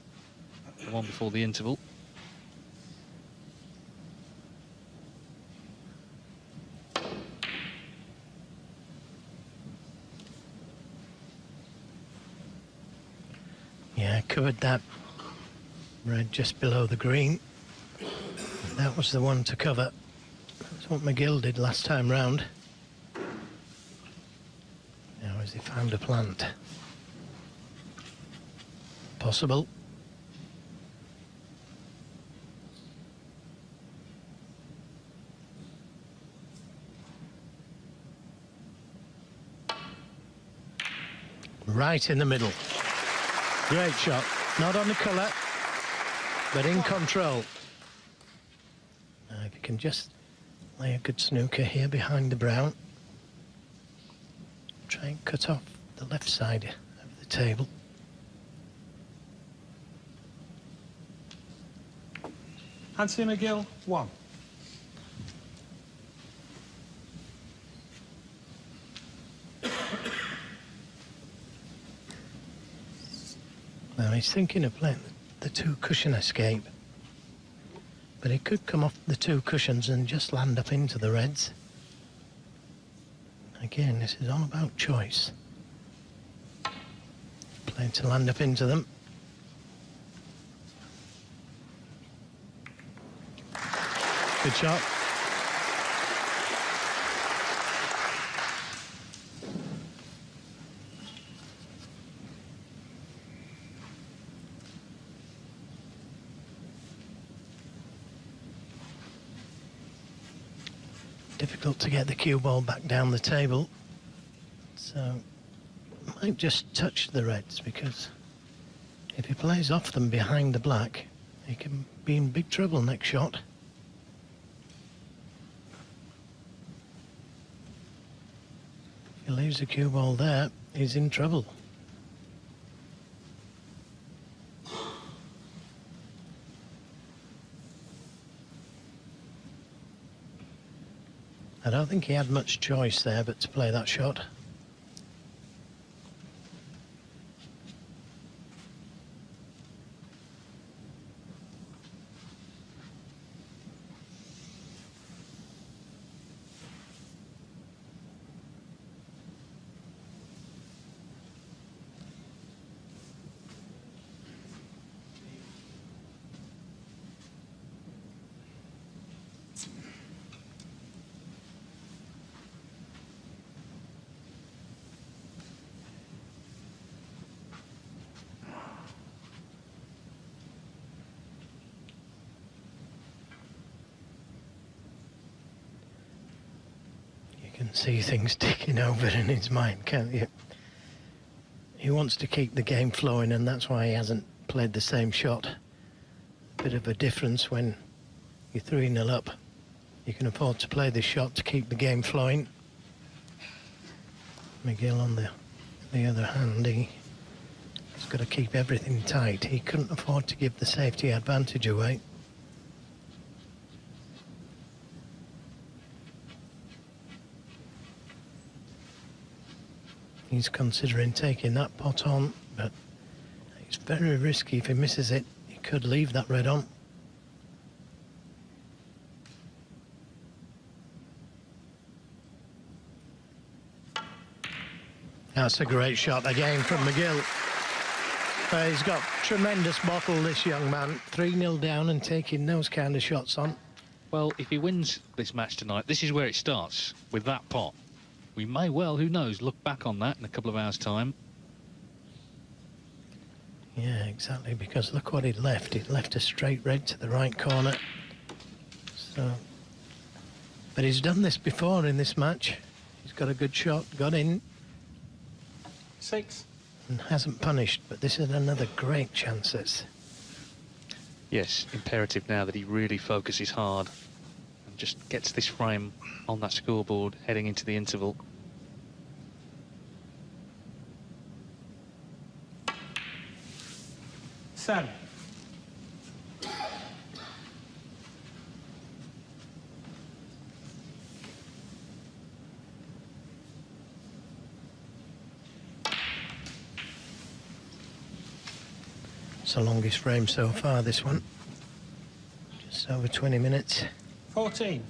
the one before the interval. Yeah, covered that red just below the green. That was the one to cover. That's what McGill did last time round. Now has he found a plant? Possible. Right in the middle. Great shot. Not on the colour, but in control. Now if you can just lay a good snooker here behind the brown. Try and cut off the left side of the table. Anthony McGill, 1. Now he's thinking of playing the 2 cushion escape, but he could come off the 2 cushions and just land up into the reds. Again, this is all about choice. Playing to land up into them. Good shot. Difficult to get the cue ball back down the table, so might just touch the reds, because if he plays off them behind the black, he can be in big trouble next shot. If he leaves the cue ball there, he's in trouble. I don't think he had much choice there but to play that shot. You can see things ticking over in his mind, can't you? He wants to keep the game flowing, and that's why he hasn't played the same shot. Bit of a difference when you're 3-0 up. You can afford to play this shot to keep the game flowing. McGill, on the other hand, he's got to keep everything tight. He couldn't afford to give the safety advantage away. He's considering taking that pot on, but it's very risky. If he misses it, he could leave that red on. That's a great shot again from McGill. He's got tremendous bottle, this young man. 3-0 down and taking those kind of shots on. Well, if he wins this match tonight, this is where it starts, with that pot. We may well, who knows, look back on that in a couple of hours' time. Yeah, exactly, because look what he'd left. He'd left a straight red to the right corner. So, but he's done this before in this match. He's got a good shot, got in. 6. And hasn't punished, but this is another great chance. Yes, imperative now that he really focuses hard and just gets this frame on that scoreboard heading into the interval. 7. It's the longest frame so far, this one. Just over 20 minutes. 14.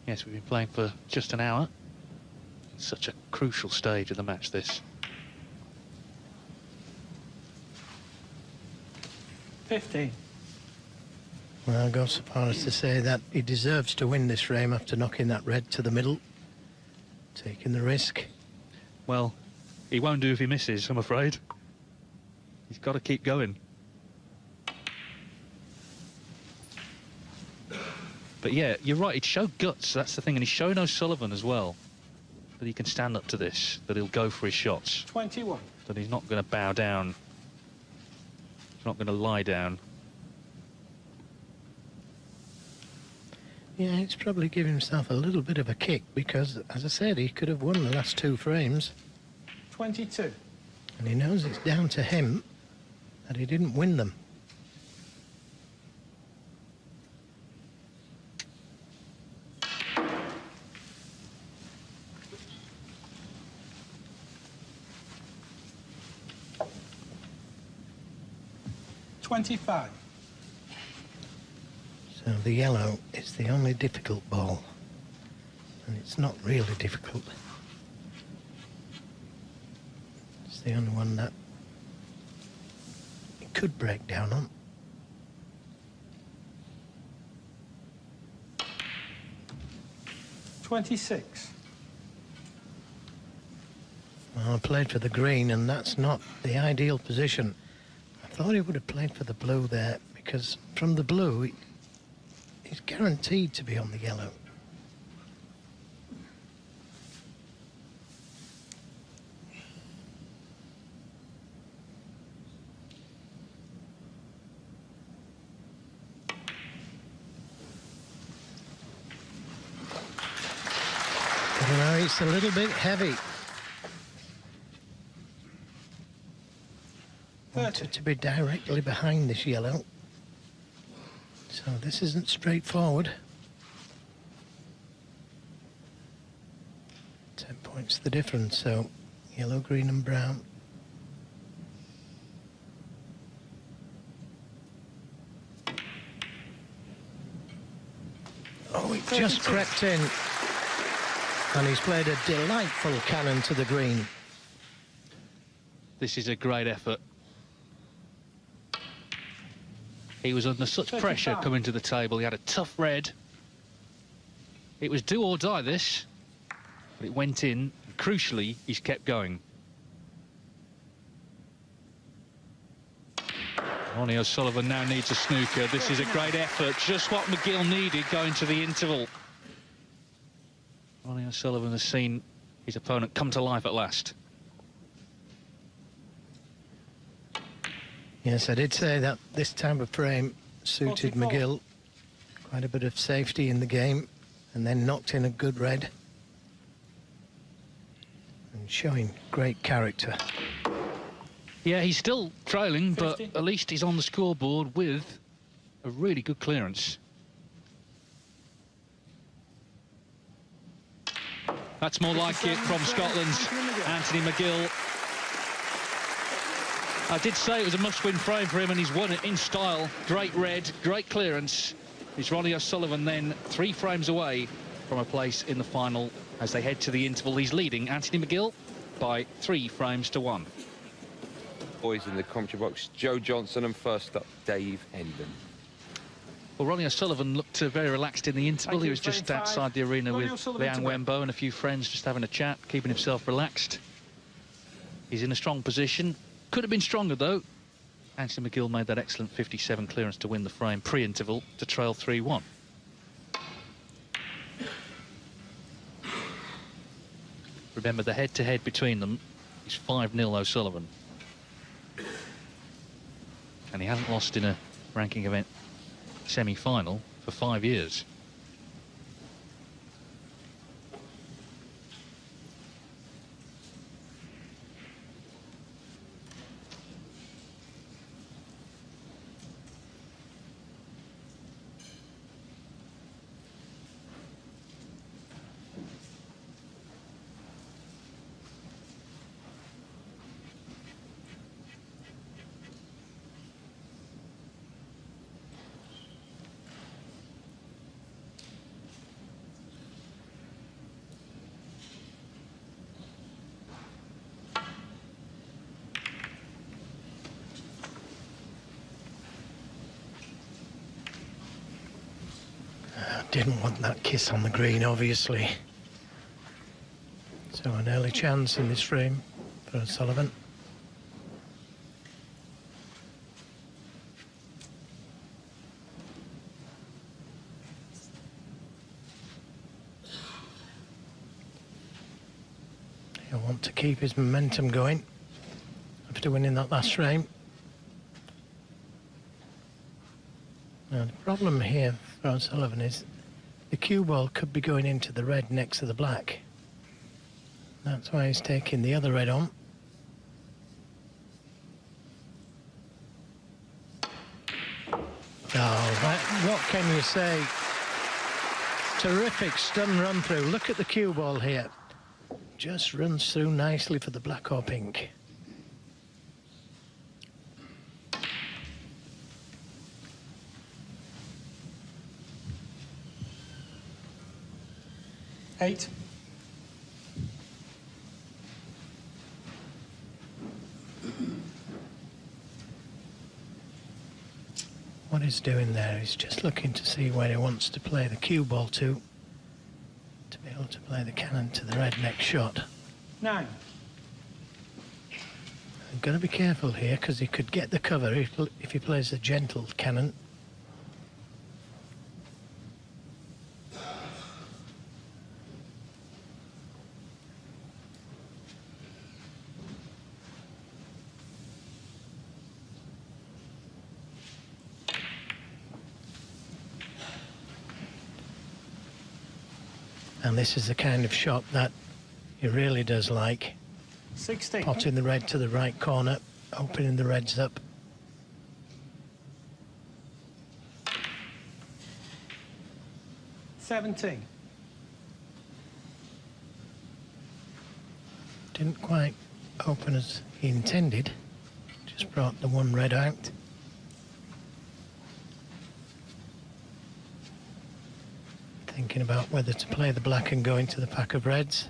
Yes, we've been playing for just an hour. Such a crucial stage of the match, this. 15. Well, I'll go so far as to say that he deserves to win this frame after knocking that red to the middle. Taking the risk. Well, he won't do if he misses, I'm afraid. He's got to keep going. But yeah, you're right, he'd show guts, that's the thing, and he's shown O'Sullivan as well that he can stand up to this, that he'll go for his shots. 21. That he's not going to bow down. He's not going to lie down. Yeah, he's probably giving himself a little bit of a kick because, as I said, he could have won the last 2 frames. 22. And he knows it's down to him that he didn't win them. $25. So the yellow is the only difficult ball. And it's not really difficult. It's the only one that it could break down on. $26. Well, I played for the green, and that's not the ideal position. I thought he would have played for the blue there, because from the blue, he's guaranteed to be on the yellow. You know, it's a little bit heavy. Wanted to be directly behind this yellow. So this isn't straightforward. 10 points the difference, so yellow, green and brown. Oh, it just crept in. And he's played a delightful cannon to the green. This is a great effort. He was under such pressure coming to the table. He had a tough red. It was do or die, this. But it went in. Crucially, he's kept going. Ronnie O'Sullivan now needs a snooker. This is a great effort. Just what McGill needed going to the interval. Ronnie O'Sullivan has seen his opponent come to life at last. Yes, I did say that this type of frame suited 44. McGill. Quite a bit of safety in the game, and then knocked in a good red. And showing great character. Yeah, he's still trailing, 50. but at least he's on the scoreboard with a really good clearance. That's more like it from Scotland's Anthony McGill. I did say it was a must-win frame for him, and he's won it in style. Great red, great clearance. It's Ronnie O'Sullivan then 3 frames away from a place in the final as they head to the interval. He's leading Anthony McGill by 3 frames to 1. Boys in the commentary box, Joe Johnson, and first up, Dave Hendon. Well, Ronnie O'Sullivan looked very relaxed in the interval. Thank He you, was just 25. outside the arena Ronnie with O'Sullivan Liang to win. Wenbo and a few friends, just having a chat, keeping himself relaxed. He's in a strong position. Could have been stronger, though. Anthony McGill made that excellent 57 clearance to win the frame pre-interval to trail 3-1. Remember, the head-to-head between them is 5-0 O'Sullivan. And he hasn't lost in a ranking event semi-final for 5 years. Didn't want that kiss on the green, obviously. So an early chance in this frame for O'Sullivan. He'll want to keep his momentum going after winning that last frame. Now the problem here for O'Sullivan is the cue ball could be going into the red next to the black. That's why he's taking the other red on. Oh, what can you say? Terrific stun run through. Look at the cue ball here. Just runs through nicely for the black or pink. Eight. What he's doing there is just looking to see where he wants to play the cue ball to be able to play the cannon to the red next shot. 9. I've got to be careful here because he could get the cover if he plays a gentle cannon. And this is the kind of shot that he really does like. 16. Potting the red to the right corner, opening the reds up. $17. Didn't quite open as he intended. Just brought the one red out. Thinking about whether to play the black and go into the pack of reds.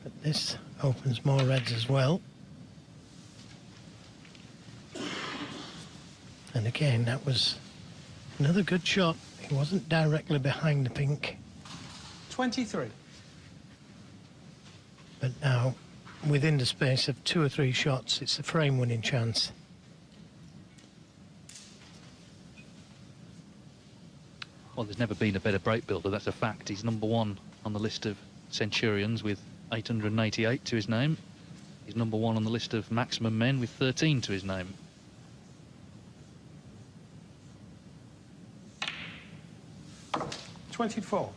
But this opens more reds as well. And again, that was another good shot. He wasn't directly behind the pink. 23. But now, within the space of 2 or 3 shots, it's a frame winning chance. Well, there's never been a better break builder, that's a fact. He's number 1 on the list of Centurions with 888 to his name. He's number 1 on the list of maximum men with 13 to his name. $24.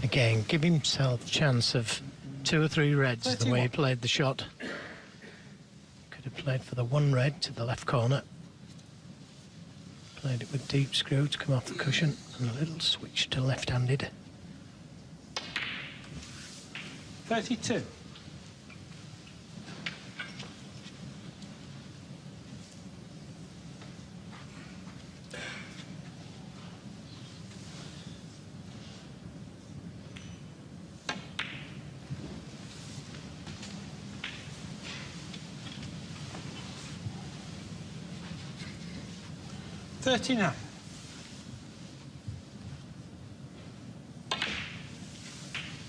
Again, give himself a chance of 2 or 3 reds 31. the way he played the shot. Could have played for the 1 red to the left corner. Played it with deep screw to come off the cushion and a little switch to left-handed. 32. $39.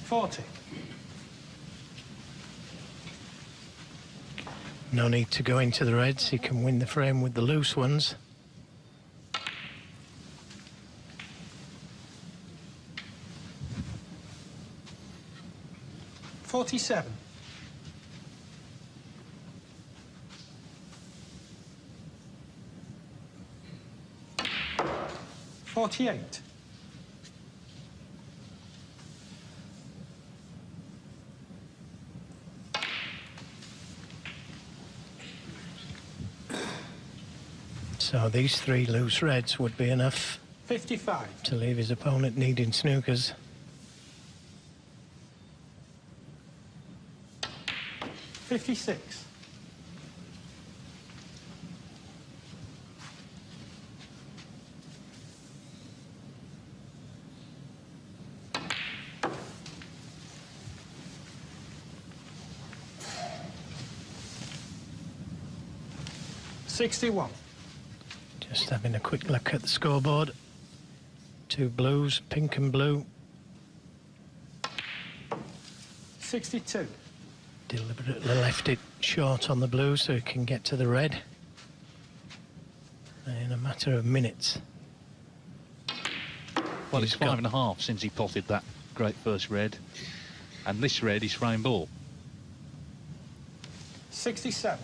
40. No need to go into the reds. He can win the frame with the loose ones. $47. 48. 'So these 3 loose reds would be enough 55. to leave his opponent needing snookers. 56. 61. Just having a quick look at the scoreboard. 2 blues, pink and blue. 62. Deliberately left it short on the blue so he can get to the red in a matter of minutes. Well, He's it's got- 5.5 since he potted that great first red. And this red is frame ball. 67.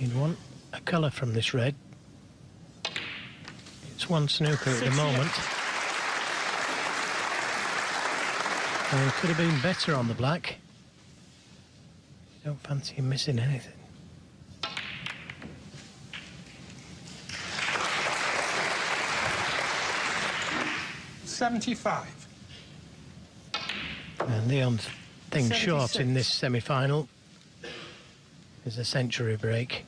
You'd want a colour from this red. It's 1 snooker at the 68. moment. And it could have been better on the black. Don't fancy him missing anything. $75. And the only thing short 76. in this semi-final is a century break.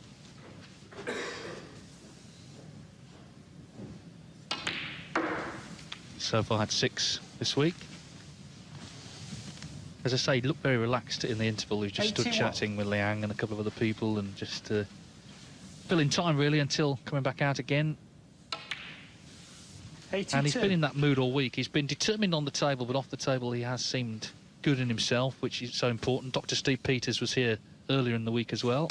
So far had 6 this week. As I say, he looked very relaxed in the interval. He just stood 81. chatting with Liang and a couple of other people and just filling time really until coming back out again. 82. And he's been in that mood all week. He's been determined on the table, but off the table he has seemed good in himself, which is so important. Dr. Steve Peters was here earlier in the week as well.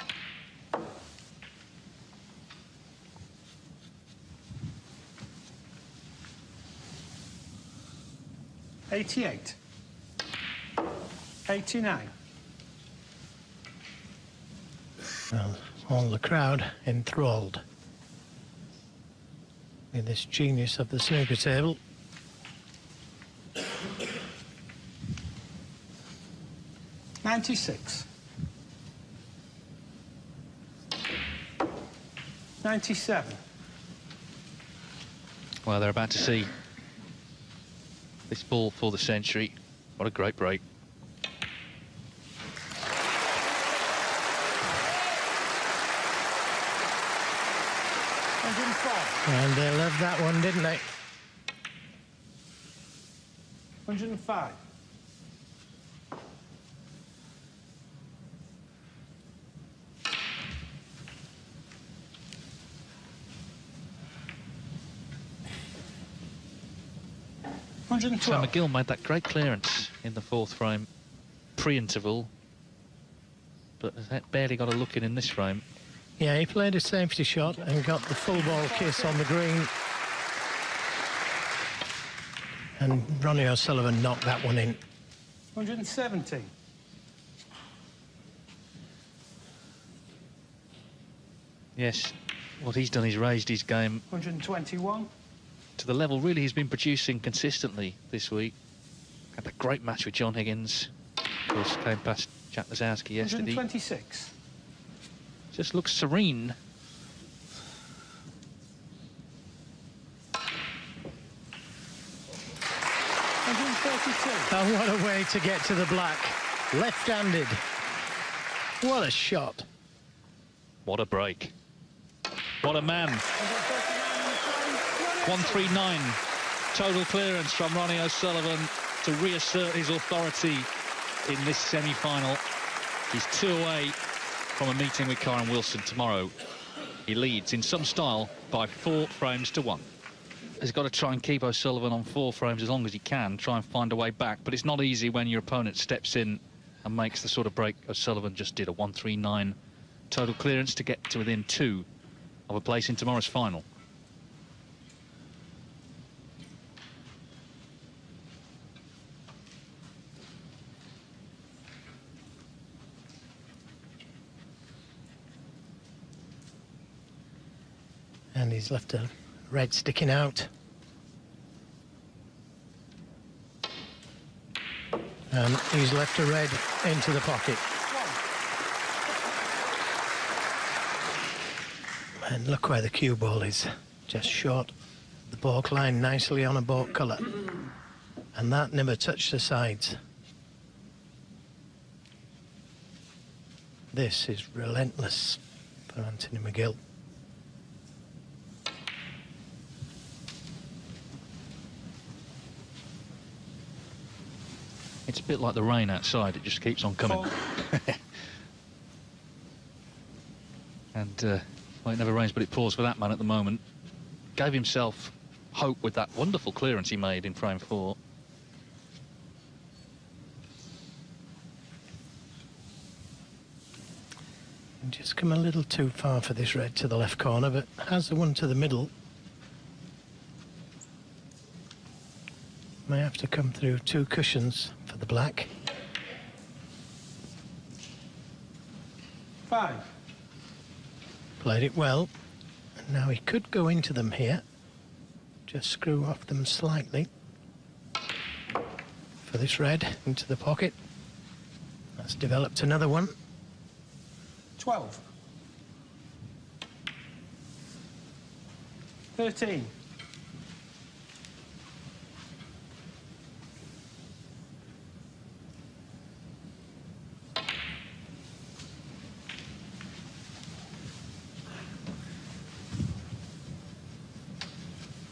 $88. 89. Well, all the crowd enthralled with this genius of the snooker table. $96. 97. Well, they're about to see this ball for the century. What a great break. And they loved that one, didn't they? 105. So 112. McGill made that great clearance in the 4th frame pre-interval, but has barely got a look in this frame. Yeah, he played a safety shot and got the full ball kiss on the green. And Ronnie O'Sullivan knocked that one in. 170. Yes, what he's done is raised his game 121. to the level really he's been producing consistently this week. Had a great match with John Higgins. Of course, came past Jack Lazowski yesterday. 126. Just looks serene. Oh, what a way to get to the black. Left-handed. What a shot. What a break. What a man. 139. Total clearance from Ronnie O'Sullivan to reassert his authority in this semi-final. He's 2 away from a meeting with Karen Wilson tomorrow. He leads in some style by 4 frames to 1. He's got to try and keep O'Sullivan on 4 frames as long as he can, try and find a way back, but it's not easy when your opponent steps in and makes the sort of break O'Sullivan just did. A 139 total clearance to get to within 2 of a place in tomorrow's final. And he's left a red sticking out. And he's left a red into the pocket. And look where the cue ball is. Just short the balk line, nicely on a balk colour. And that never touched the sides. This is relentless for Anthony McGill. It's a bit like the rain outside, it just keeps on coming. 4. And well, it never rains, but it pours for that man at the moment. Gave himself hope with that wonderful clearance he made in frame 4. Just come a little too far for this red to the left corner, but has the one to the middle. May have to come through 2 cushions for the black. 5. Played it well. And now he could go into them here. Just screw off them slightly. For this red, into the pocket. That's developed another one. 12. 13.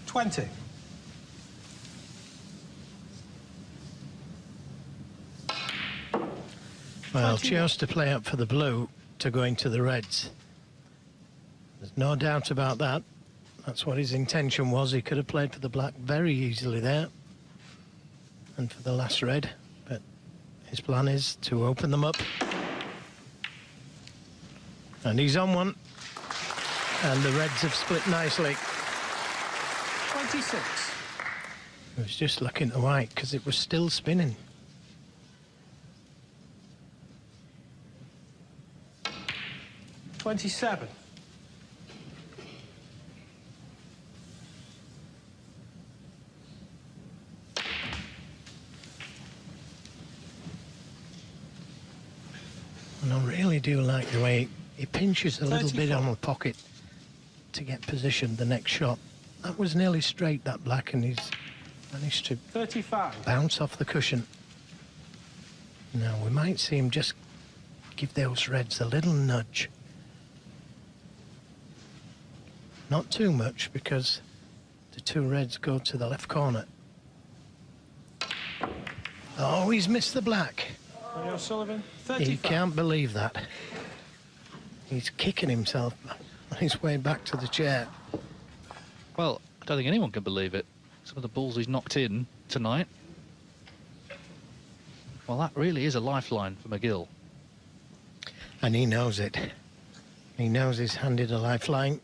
20. 'Well, 21. chose to play up for the blue to go into the reds. There's no doubt about that. That's what his intention was. He could have played for the black very easily there. And for the last red. But his plan is to open them up. And he's on one. And the reds have split nicely. 26. He was just looking at the white because it was still spinning. $27. 'And I really do like the way he pinches a little bit 34. on the pocket to get positioned the next shot. That was nearly straight, that black, and he's managed to 35. bounce off the cushion. Now we might see him just give those reds a little nudge. Not too much, because the 2 reds go to the left corner. Oh, he's missed the black. Ronnie O'Sullivan, He 35. can't believe that. He's kicking himself on his way back to the chair. Well, I don't think anyone can believe it. Some of the balls he's knocked in tonight. Well, that really is a lifeline for McGill. And he knows it. He knows he's handed a lifeline.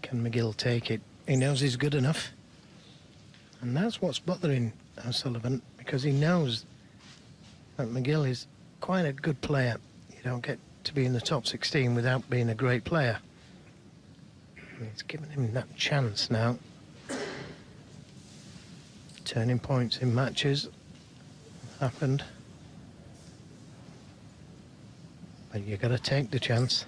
Can McGill take it? He knows he's good enough. And that's what's bothering O'Sullivan, because he knows that McGill is quite a good player. You don't get to be in the top 16 without being a great player. And he's given him that chance now. Turning points in matches happened. But you got to take the chance.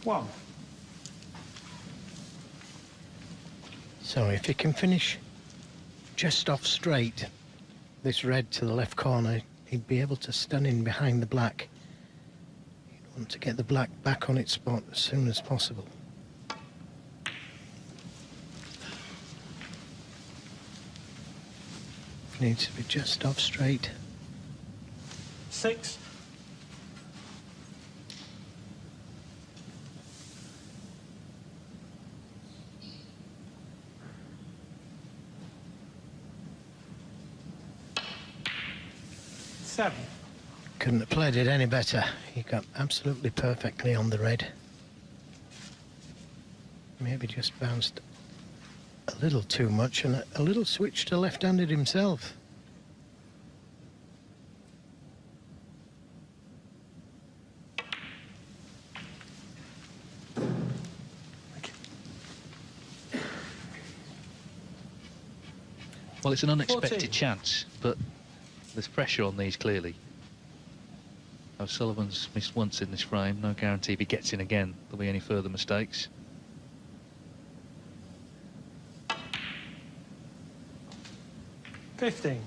One. So if he can finish just off straight, this red to the left corner, he'd be able to stun in behind the black. He'd want to get the black back on its spot as soon as possible. Needs to be just off straight. 6. 7. Couldn't have played it any better. He got absolutely perfectly on the red. Maybe just bounced a little too much and a little switch to left-handed himself. Well, it's an unexpected 14. chance, but there's pressure on these clearly. O'Sullivan's missed once in this frame. No guarantee if he gets in again there'll be any further mistakes. 15.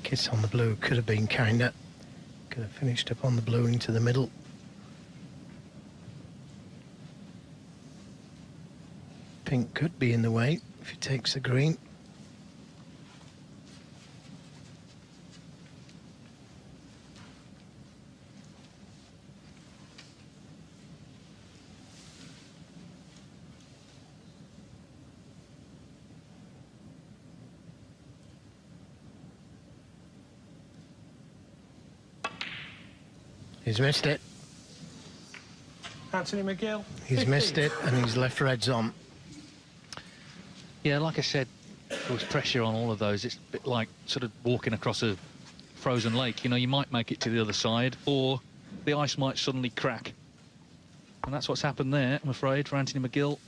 Kiss on the blue could have been kinder. Could have finished up on the blue into the middle. Pink could be in the way if he takes the green. He's missed it. Anthony McGill. He's 15. missed it, and he's left reds on. Yeah, like I said, there was pressure on all of those. It's a bit like sort of walking across a frozen lake. You know, you might make it to the other side, or the ice might suddenly crack. And that's what's happened there, I'm afraid, for Anthony McGill.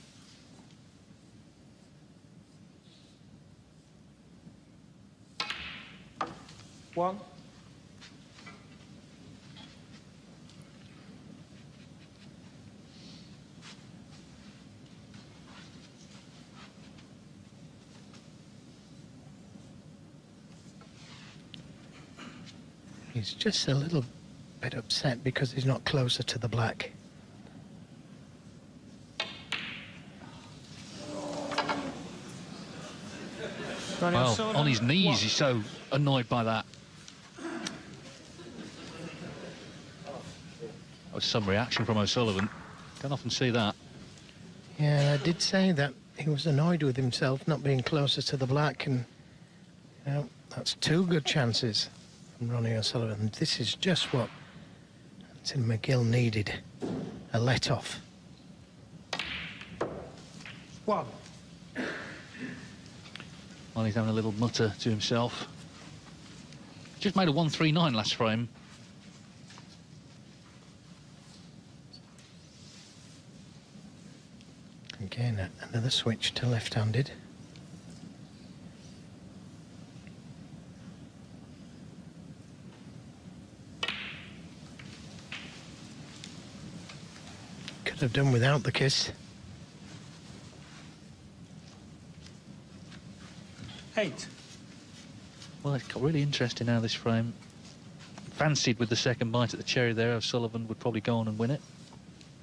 One. He's just a little bit upset because he's not closer to the black. Ronnie Well, O'Sullivan. on his knees, One. he's so annoyed by that. That was some reaction from O'Sullivan. Don't often see that. Yeah, I did say that he was annoyed with himself not being closer to the black, and you know, that's two good chances from Ronnie O'Sullivan. This is just what Anthony McGill needed, a let-off. One. While he's having a little mutter to himself. Just made a 139 last frame. Again, another switch to left-handed. Could have done without the kiss. 8. Well, it's got really interesting now, this frame. Fancied with the second bite at the cherry there, O'Sullivan would probably go on and win it.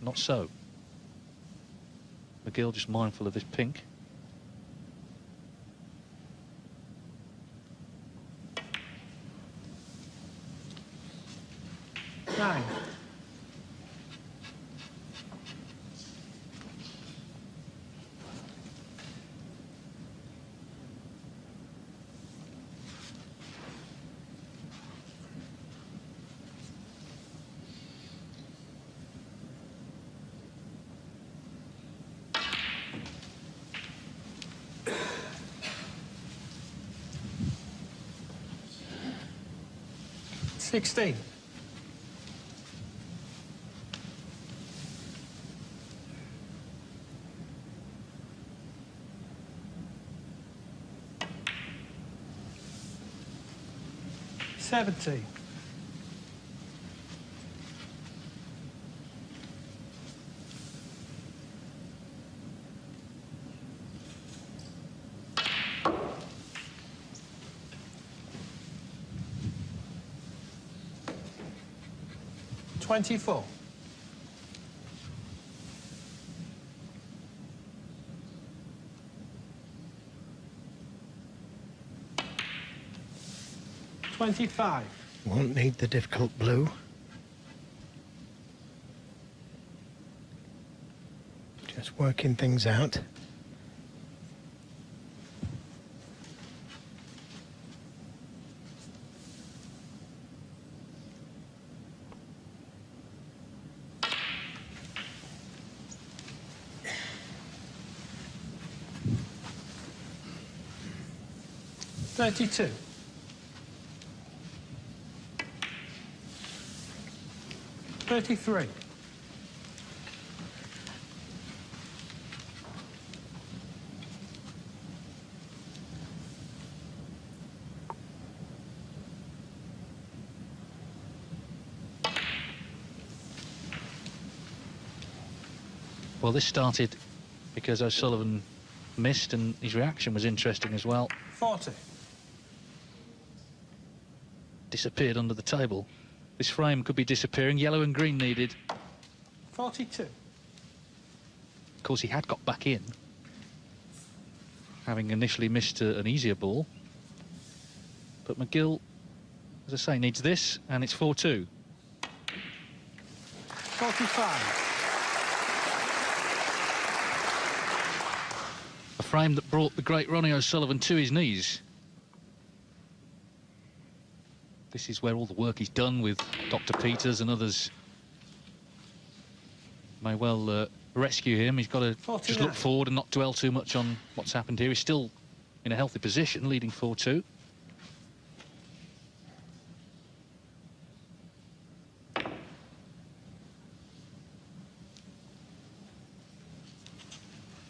Not so. McGill just mindful of this pink. Nine. $16. $70. $24. $25. Won't need the difficult blue. Just working things out. $32. $33. Well, this started because O'Sullivan missed, and his reaction was interesting as well. 40. Disappeared under the table. This frame could be disappearing. Yellow and green needed. 42. Of course, he had got back in, having initially missed an easier ball. But McGill, as I say, needs this, and it's 4-2. 45. A frame that brought the great Ronnie O'Sullivan to his knees. This is where all the work he's done with Dr. Peters and others may well rescue him. He's got to just look forward and not dwell too much on what's happened here. He's still in a healthy position, leading 4-2.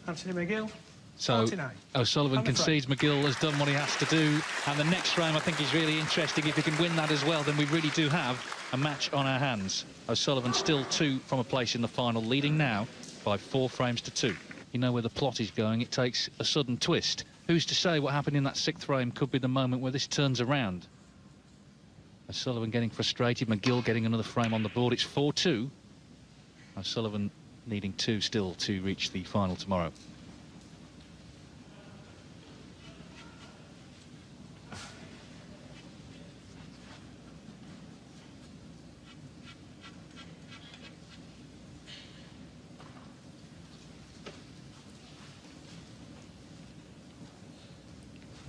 Anthony McGill. So 49. O'Sullivan On the concedes McGill has done what he has to do, and the next frame I think is really interesting. If he can win that as well, then we really do have a match on our hands. O'Sullivan still 2 from a place in the final, leading now by 4 frames to 2. You know where the plot is going. It takes a sudden twist. Who's to say what happened in that 6th frame could be the moment where this turns around? O'Sullivan getting frustrated, McGill getting another frame on the board. It's 4-2. O'Sullivan needing 2 still to reach the final tomorrow.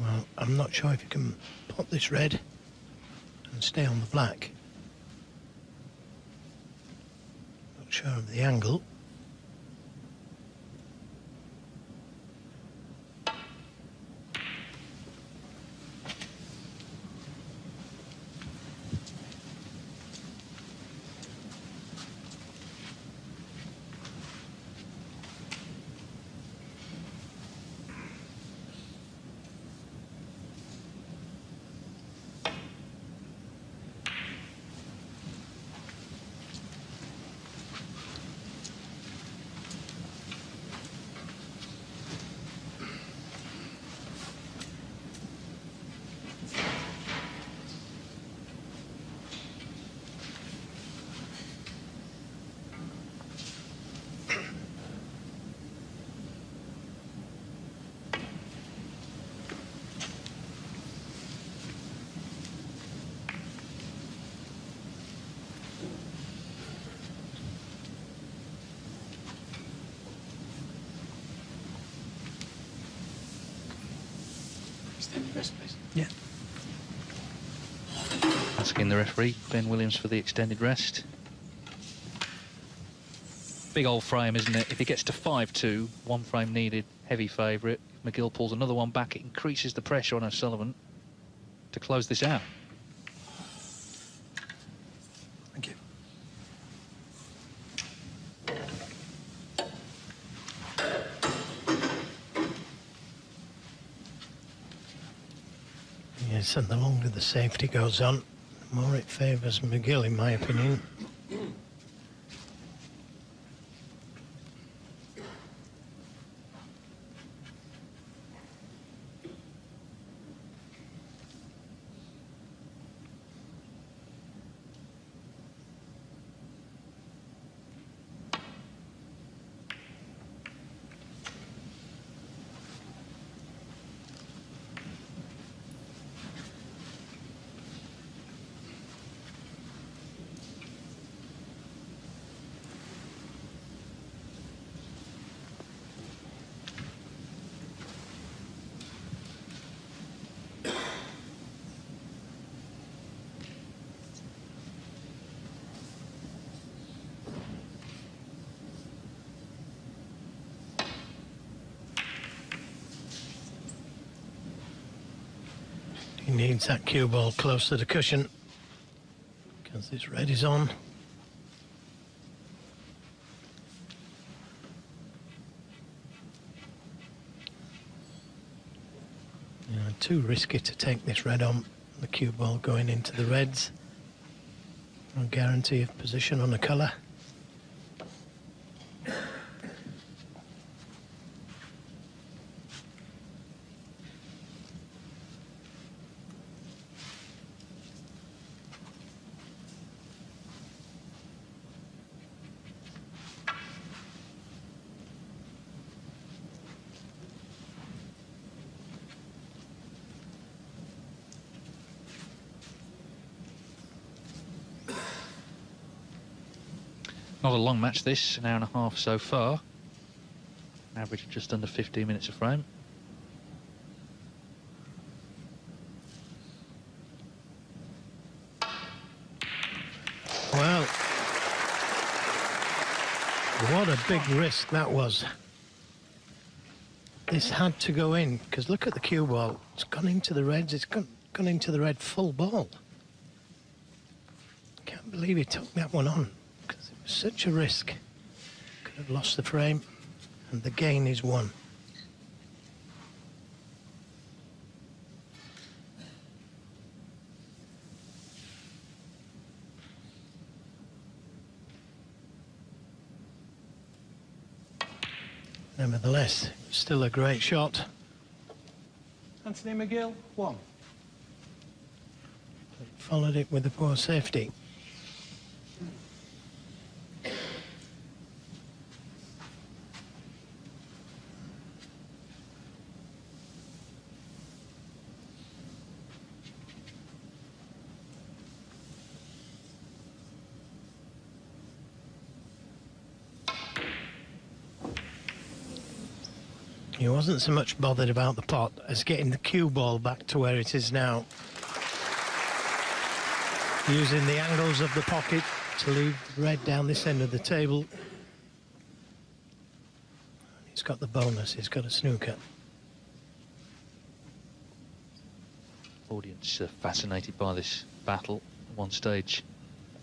Well, I'm not sure if you can pop this red and stay on the black. Not sure of the angle. Yeah. Asking the referee, Ben Williams, for the extended rest. Big old frame, isn't it? If he gets to 5-2, 1 frame needed, heavy favourite. If McGill pulls another one back, it increases the pressure on O'Sullivan to close this out. Thank you. Yes, and the longer the safety goes on, the more it favours McGill, in my opinion. He needs that cue ball close to the cushion because this red is on. Too risky to take this red on, the cue ball going into the reds. No guarantee of position on the colour. Not a long match this, an hour and a half so far. Average of just under 15 minutes a frame. Well, what a big risk that was. This had to go in, because look at the cue ball. It's gone into the reds, it's gone into the red full ball. Can't believe he took that one on, because it was such a risk. Could have lost the frame, and the gain is one. Nevertheless, still a great shot. Anthony McGill, 1. Followed it with a poor safety. He wasn't so much bothered about the pot as getting the cue ball back to where it is now. Using the angles of the pocket to leave red down this end of the table. He's got the bonus, he's got a snooker. Audience fascinated by this battle. At one stage,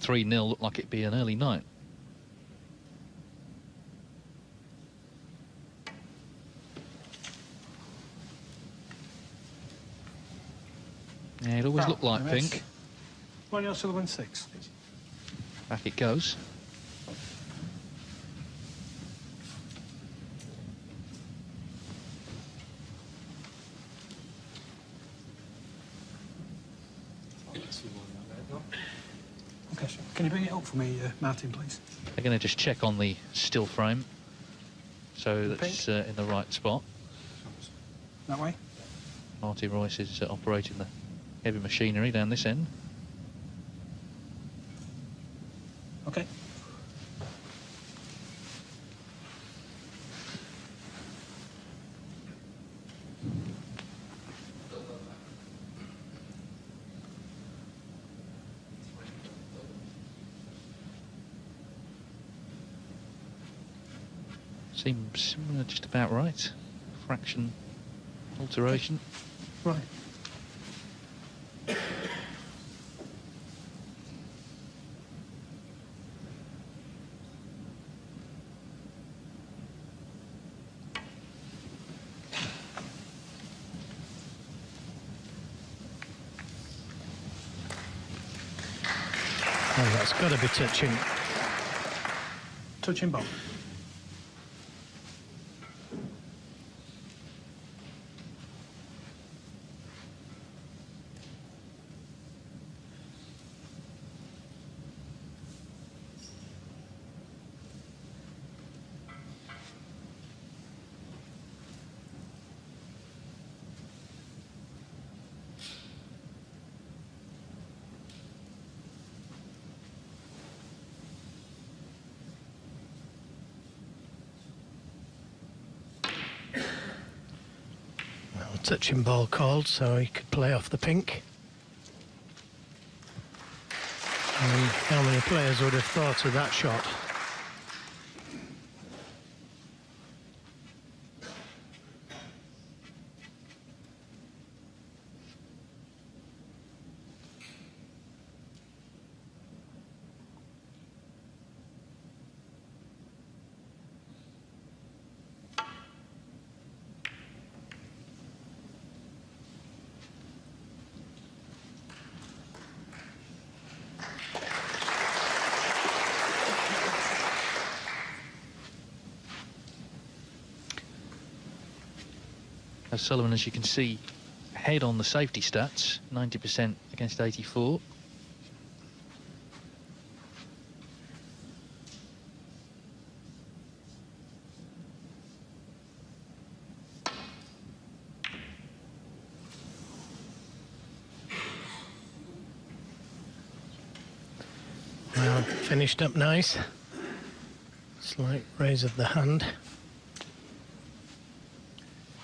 3-0 looked like it'd be an early night. Yeah, it always looked like pink. Ronnie O'Sullivan, 6. Back it goes. Okay, sure. Can you bring it up for me, Martin, please? They're going to just check on the still frame, so The that's in the right spot. That way? Marty Royce is operating the heavy machinery down this end. Okay. Seems just about right. Fraction alteration. Right. Oh, that's got to be touching. Touching ball. Touching ball called, so he could play off the pink. And how many players would have thought of that shot? Sullivan, as you can see, ahead on the safety stats, 90% against 84. Well, finished up nice. Slight raise of the hand.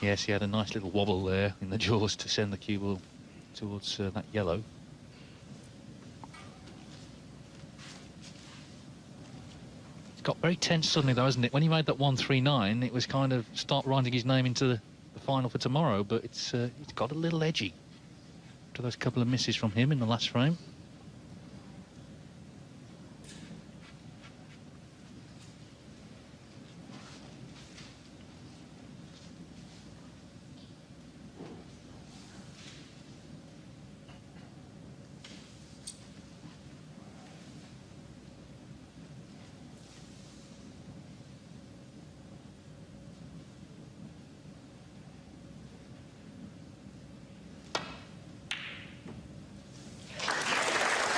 Yes, he had a nice little wobble there in the jaws to send the cue ball towards that yellow. It's got very tense suddenly, though, hasn't it? When he made that 139, it was kind of start writing his name into the final for tomorrow, but it's got a little edgy after those couple of misses from him in the last frame.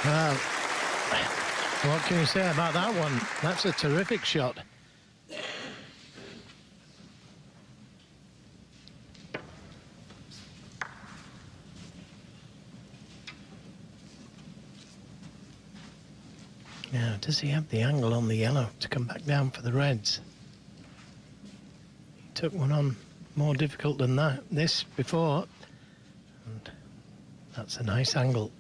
Well, what can you say about that one? That's a terrific shot. Now, does he have the angle on the yellow to come back down for the reds? He took one on more difficult than this before. And that's a nice angle.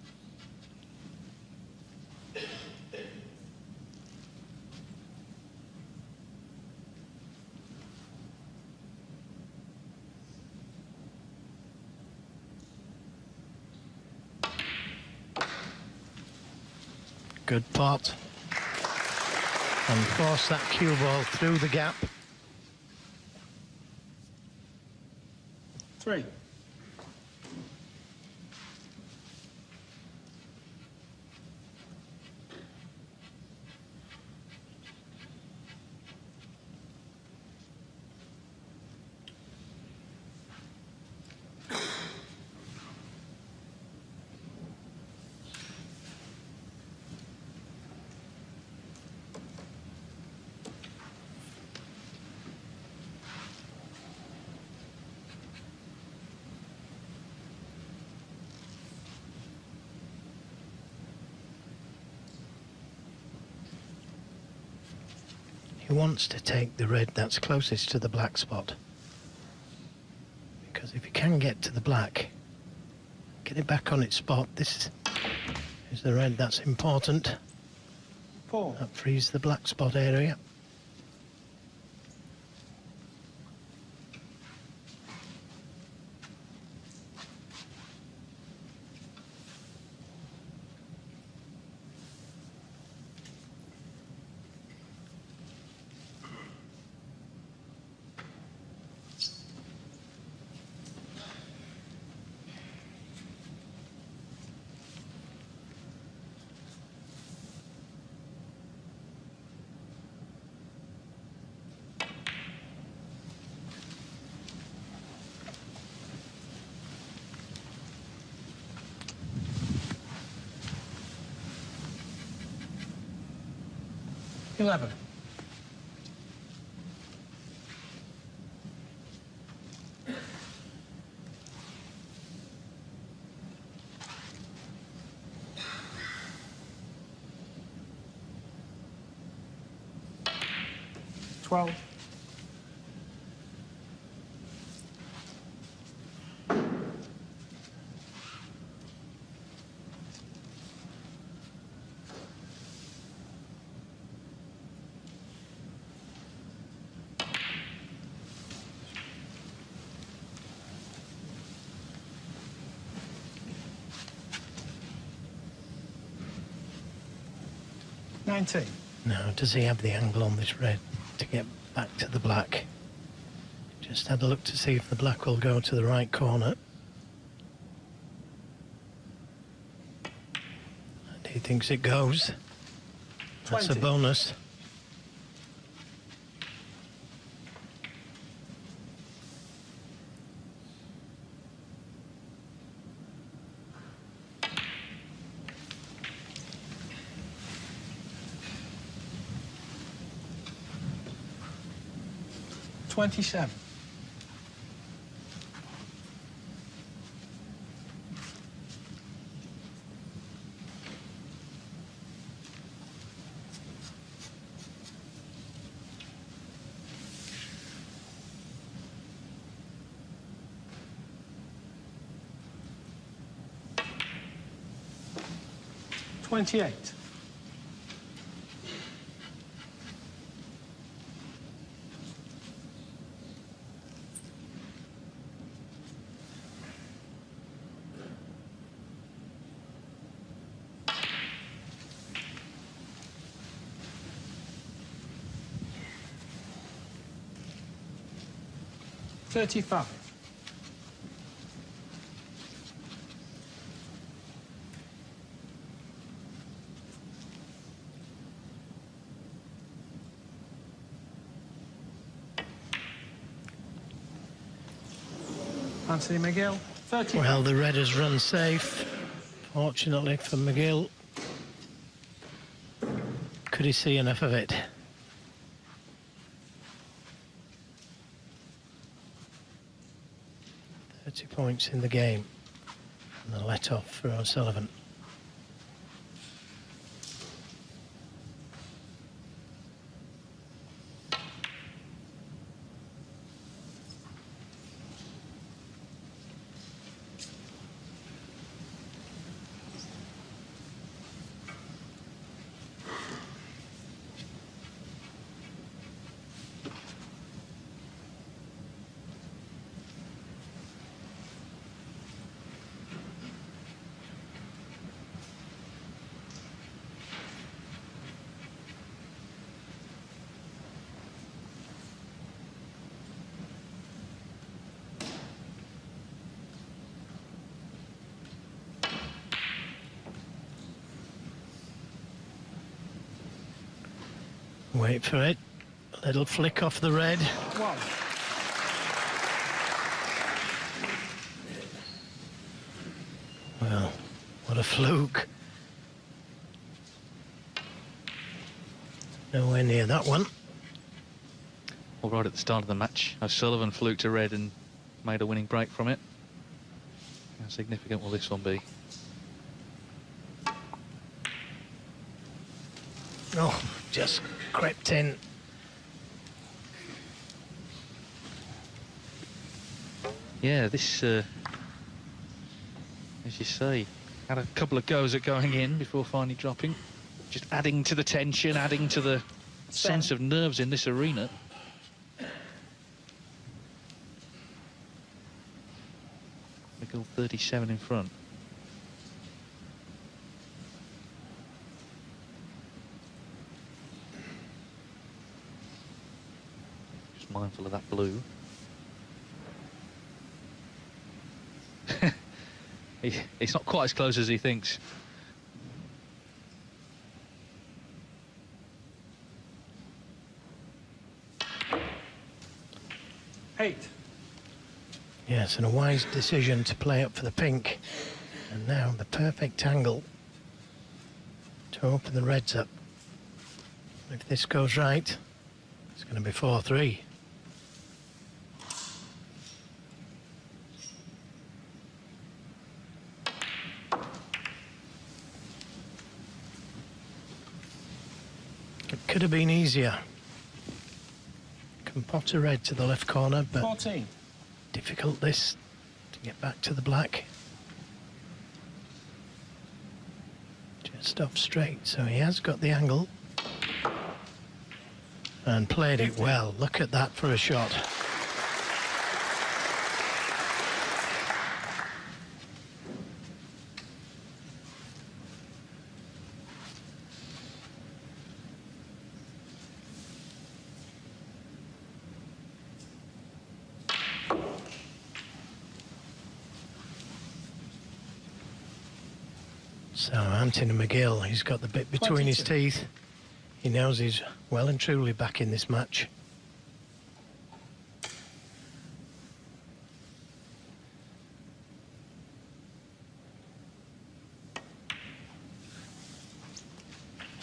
Good pot. And force that cue ball through the gap. 3. He wants to take the red that's closest to the black spot. Because if you can get to the black, get it back on its spot. This is the red that's important. 4. That frees the black spot area. Eleven. Twelve. $19. Now, does he have the angle on this red to get back to the black? Just had a look to see if the black will go to the right corner. And he thinks it goes. That's 20. a bonus. $27. 28. $35. Anthony McGill, 30. Well, the red has run safe, fortunately for McGill. Could he see enough of it? Points in the game, and the let off for O'Sullivan. Wait for it. A little flick off the red. One. Well, what a fluke. Nowhere near that one. Well, right at the start of the match, O'Sullivan fluked a red and made a winning break from it. How significant will this one be? Oh, just crept in. Yeah, this, as you say, had a couple of goes at going in before finally dropping. Just adding to the tension, adding to the sense of nerves in this arena. McGill 37 in front. Just mindful of that blue. It's not quite as close as he thinks. Eight. Yes, and a wise decision to play up for the pink. And now the perfect angle to open the reds up. If this goes right, it's going to be 4-3. It could have been easier. Can pot a red to the left corner, but 14. difficult this to get back to the black. Just off straight, so he has got the angle and played it well. Look at that for a shot. So Anthony McGill, he's got the bit between 22. his teeth. He knows he's well and truly back in this match.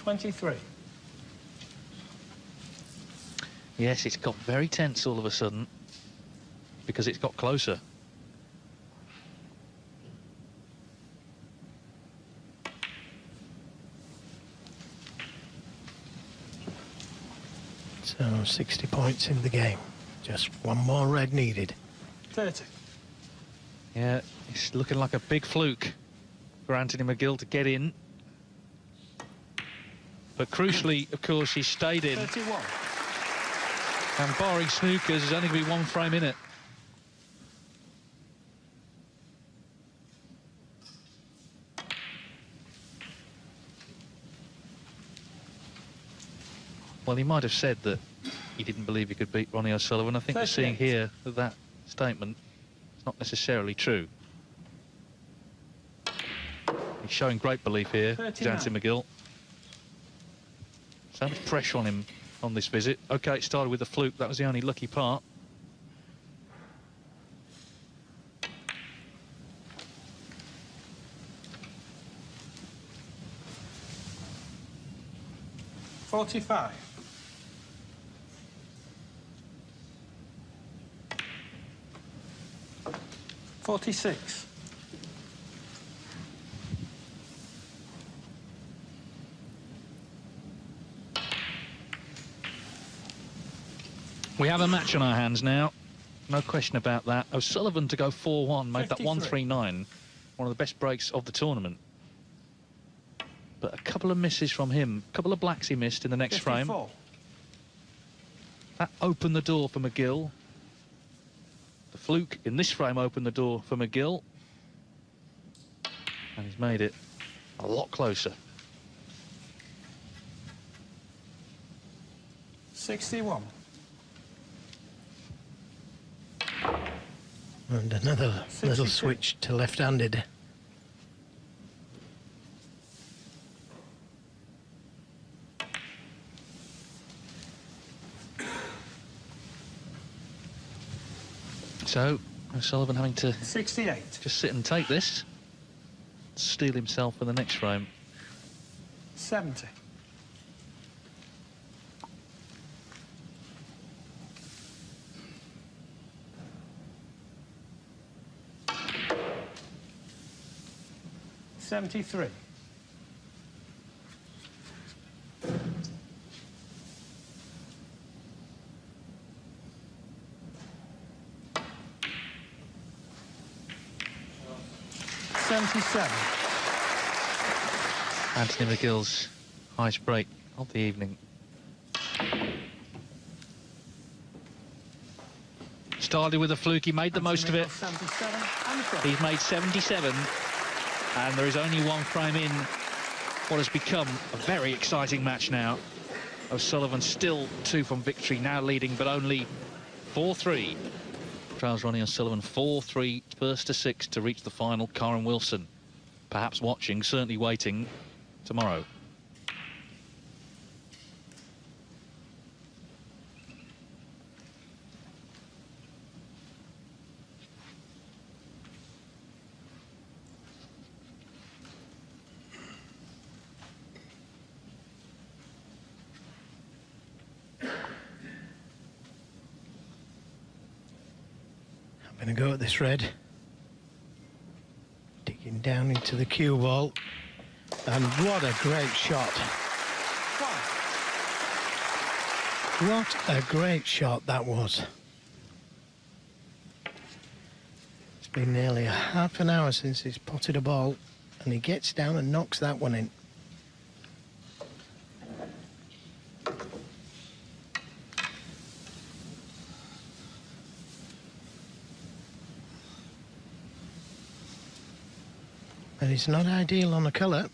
$23. Yes, it's got very tense all of a sudden because it's got closer. So 60 points in the game. Just one more red needed. 30. Yeah, it's looking like a big fluke for Anthony McGill to get in. But crucially, of course, he stayed in. 31. And barring snookers, there's only going to be one frame in it. Well, he might have said that he didn't believe he could beat Ronnie O'Sullivan. I think we're seeing here that statement is not necessarily true. He's showing great belief here, Jansen McGill. So much pressure on him on this visit. OK, it started with a fluke. That was the only lucky part. $45. 46. We have a match on our hands now. No question about that. O'Sullivan to go 4-1, made that 139. One of the best breaks of the tournament. But a couple of misses from him. A couple of blacks he missed in the next 54. frame. That opened the door for McGill. The fluke in this frame opened the door for McGill. And he's made it a lot closer. 61. And another 62. little switch to left-handed. So, O'Sullivan having to 68. just sit and take this. Steel himself for the next frame. 70. $73. $77. Anthony McGill's highest break of the evening. Started with a fluke, he made the most of it. 77 and the front. He's made 77, and there is only one frame in what has become a very exciting match now. O'Sullivan still 2 from victory, now leading, but only 4-3. Trails Ronnie O'Sullivan 4-3, first to 6 to reach the final. Karen Wilson, perhaps watching, certainly waiting tomorrow. Having a go at this red. Digging down into the cue ball. And what a great shot. What a great shot that was. It's been nearly a half an hour since he's potted a ball, and he gets down and knocks that one in. But it's not ideal on the colour.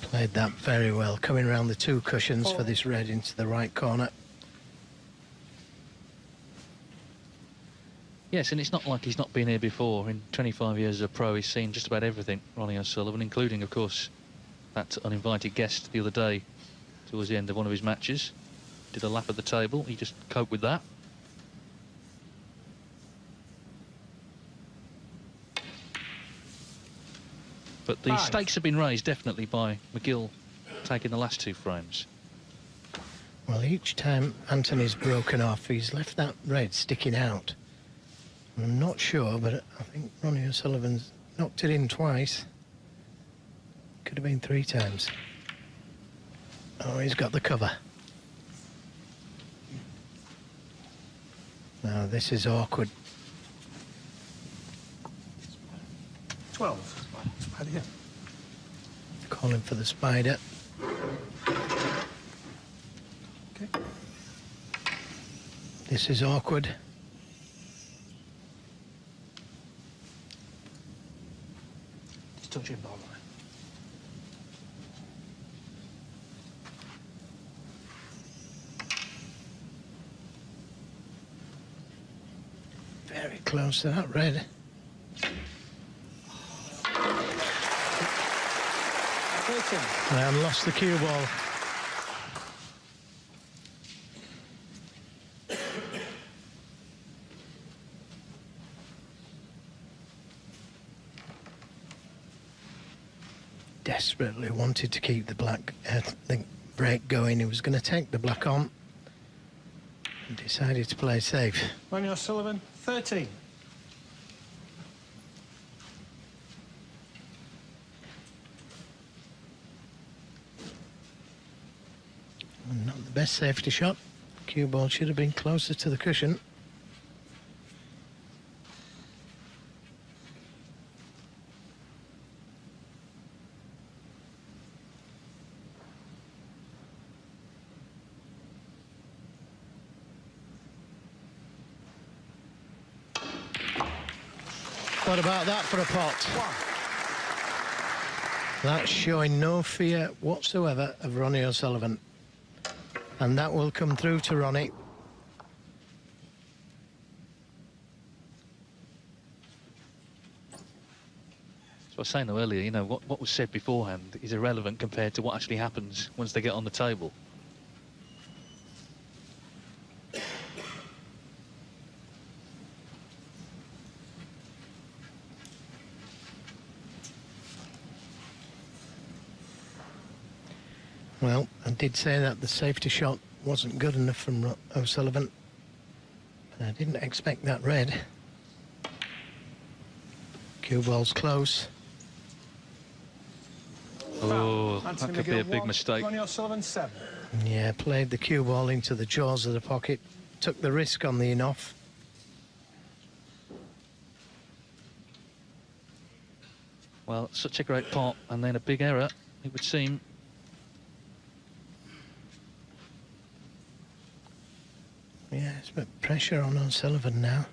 Played that very well, coming around the 2 cushions for this red into the right corner. Yes, and it's not like he's not been here before. In 25 years as a pro, he's seen just about everything, Ronnie O'Sullivan, including, of course, that uninvited guest the other day towards the end of one of his matches. Did a lap at the table. He just coped with that. But the stakes have been raised, definitely, by McGill taking the last 2 frames. Well, each time Anthony's broken off, he's left that red sticking out. I'm not sure, but I think Ronnie O'Sullivan's knocked it in twice. Could have been 3 times. Oh, he's got the cover. Now this is awkward. 12. Spider, yeah. Calling for the spider. Okay. This is awkward. Just touch it, ball line. Very close to that red. And lost the cue ball. Desperately wanted to keep the black the break going. He was going to take the black on. And decided to play safe. Ronnie O'Sullivan, 13. Not the best safety shot. Cue ball should have been closer to the cushion. What about that for a pot? That's showing no fear whatsoever of Ronnie O'Sullivan. And that will come through to Ronnie. So I was saying though earlier, you know, what was said beforehand is irrelevant compared to what actually happens once they get on the table. Well, I did say that the safety shot wasn't good enough from O'Sullivan. But I didn't expect that red. Cue ball's close. Oh, Anthony that could be a McGill, big 1. mistake. Ronnie O'Sullivan, 7. Yeah, played the cue ball into the jaws of the pocket. Took the risk on the in-off. Well, such a great pot, and then a big error, it would seem. Yeah, it's a bit pressure on O'Sullivan now.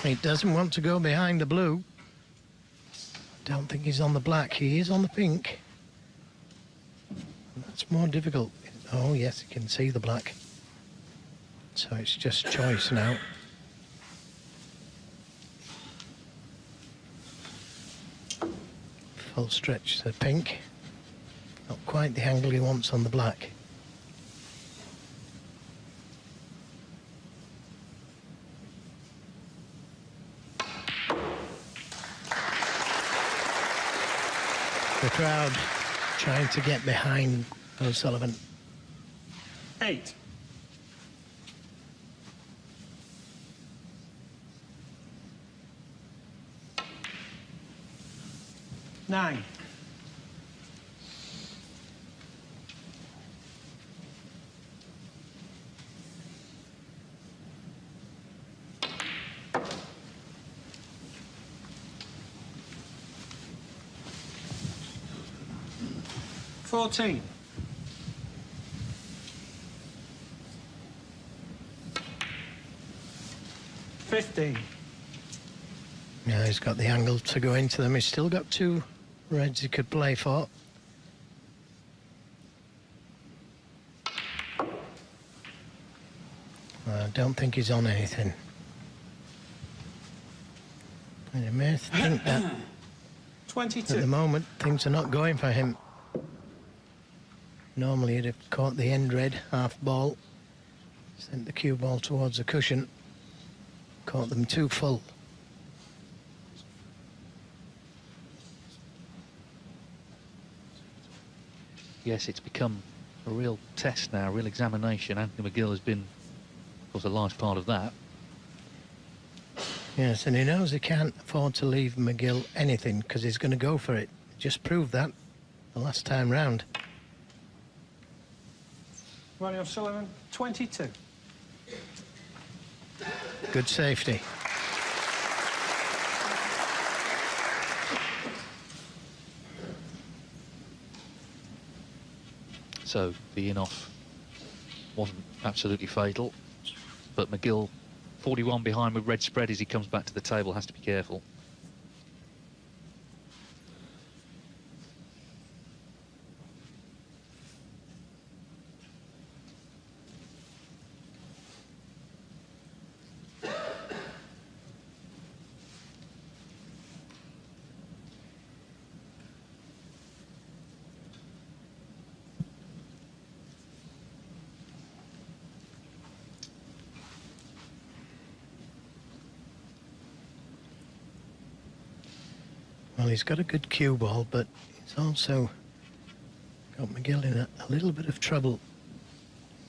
He doesn't want to go behind the blue. Don't think he's on the black. He is on the pink. That's more difficult. Oh, yes, you can see the black. So it's just choice now. Full stretch to the pink. Not quite the angle he wants on the black. The crowd trying to get behind O'Sullivan. 8. Nine. $14. 15. Yeah, he's got the angle to go into them. He's still got 2 reds he could play for. I don't think he's on anything. And you may think that at 22. the moment things are not going for him. Normally he'd have caught the end red half ball, sent the cue ball towards the cushion, caught them too full. Yes, it's become a real test now, a real examination. Anthony McGill has been, of course, a large part of that. Yes, and he knows he can't afford to leave McGill anything because he's going to go for it. Just proved that the last time round. Ronnie O'Sullivan, 22. Good safety. So the in-off wasn't absolutely fatal, but McGill, 41 behind with red spread as he comes back to the table, has to be careful. Well, he's got a good cue ball, but he's also got McGill in a little bit of trouble.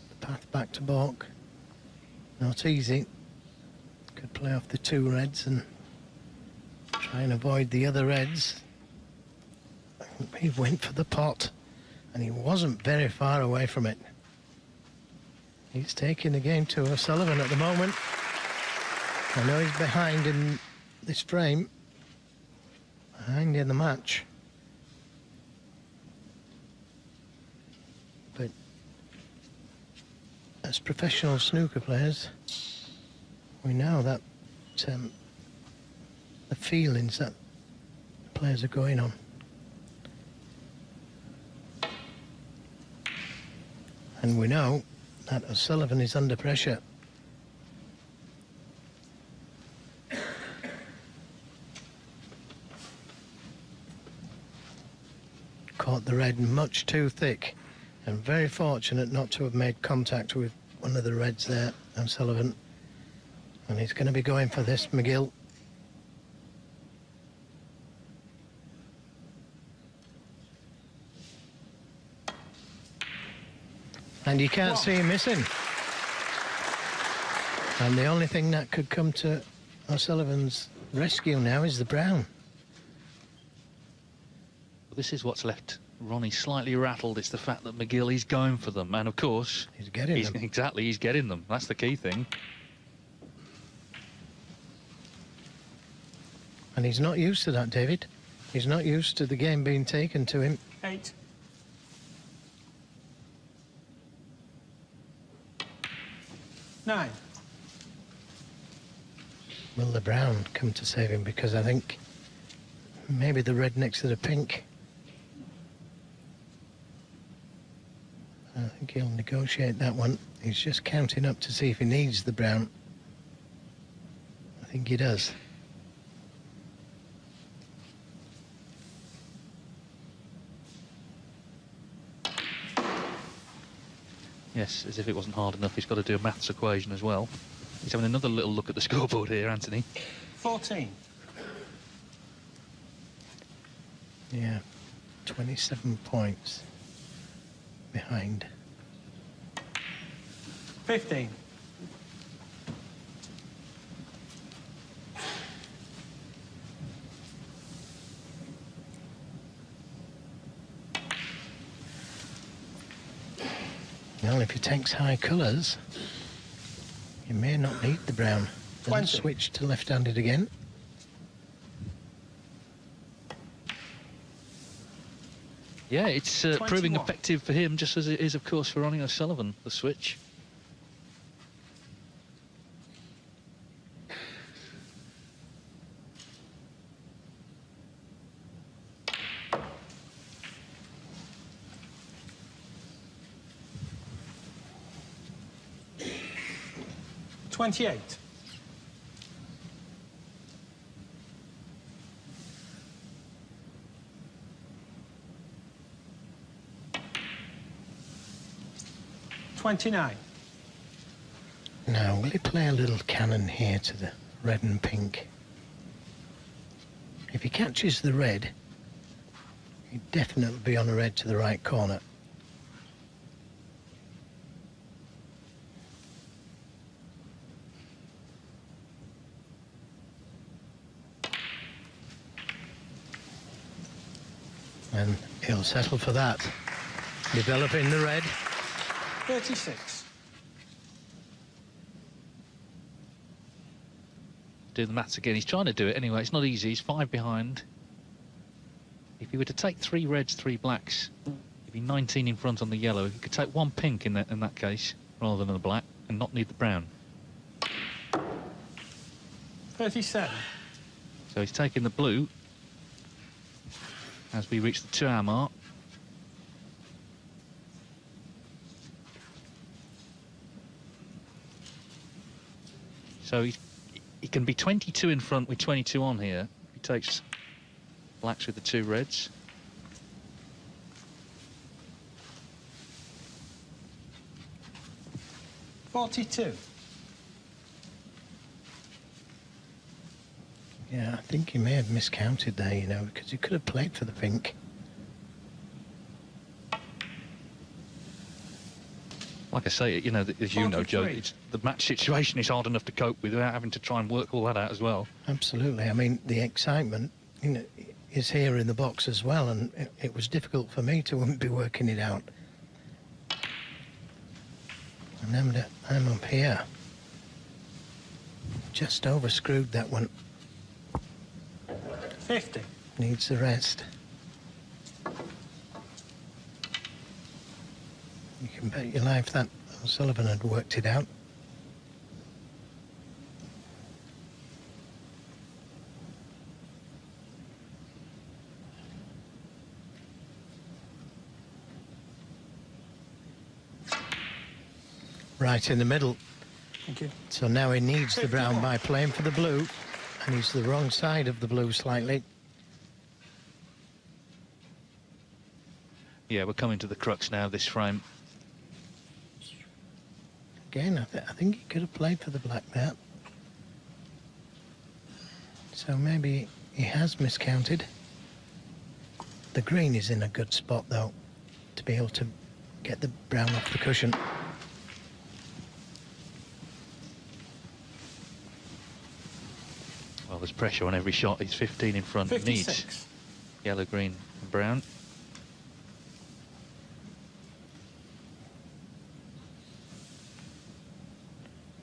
The path back to balk, not easy. Could play off the two reds and try and avoid the other reds. He went for the pot, and he wasn't very far away from it. He's taking the game to O'Sullivan at the moment. I know he's behind in this frame. Behind in the match, but as professional snooker players, we know that the feelings that the players are going on. And we know that O'Sullivan is under pressure. Caught the red much too thick, and very fortunate not to have made contact with one of the reds there, O'Sullivan. And he's going to be going for this, McGill. And you can't see him missing. And the only thing that could come to O'Sullivan's rescue now is the brown. This is what's left Ronnie slightly rattled. It's the fact that McGill is going for them, and of course He's getting them. Exactly, he's getting them. That's the key thing. And he's not used to that, David. He's not used to the game being taken to him. 8. Nine. Will the brown come to save him? Because I think maybe the red next to the pink. I think he'll negotiate that one. He's just counting up to see if he needs the brown. I think he does. Yes, as if it wasn't hard enough, he's got to do a maths equation as well. He's having another little look at the scoreboard here, Anthony. 14. Yeah, 27 points behind. 15. Well, if he takes high colours, he may not need the brown. Doesn't 20. switch to left-handed again. Yeah, it's proving 21. effective for him, just as it is, of course, for Ronnie O'Sullivan, the switch. $28. $29. Now, will he play a little cannon here to the red and pink? If he catches the red, he'd definitely be on a red to the right corner. And he'll settle for that. Developing the red. 36. Do the maths again. He's trying to do it anyway. It's not easy. He's 5 behind. If he were to take 3 reds, 3 blacks, he'd be 19 in front on the yellow. He could take 1 pink in that case, rather than the black, and not need the brown. 37. So he's taking the blue as we reach the 2-hour mark. So he can be 22 in front with 22 on here. He takes blacks with the 2 reds. $42. Yeah, I think he may have miscounted there, you know, because he could have played for the pink. Like I say, you know, as you know, Joe, 43. the match situation is hard enough to cope with without having to try and work all that out as well. Absolutely. I mean, the excitement, you know, is here in the box as well, and it was difficult for me to be working it out. And I'm up here. Just over screwed that one. 50. Needs the rest. You can bet your life that O'Sullivan had worked it out. Right in the middle. Thank you. So now he needs the brown 51. by playing for the blue, and he's the wrong side of the blue slightly. Yeah, we're coming to the crux now of this frame. Again, I think he could have played for the black there. So maybe he has miscounted. The green is in a good spot, though, to be able to get the brown off the cushion. Well, there's pressure on every shot. He's 15 in front. Needs 56. yellow, green and brown.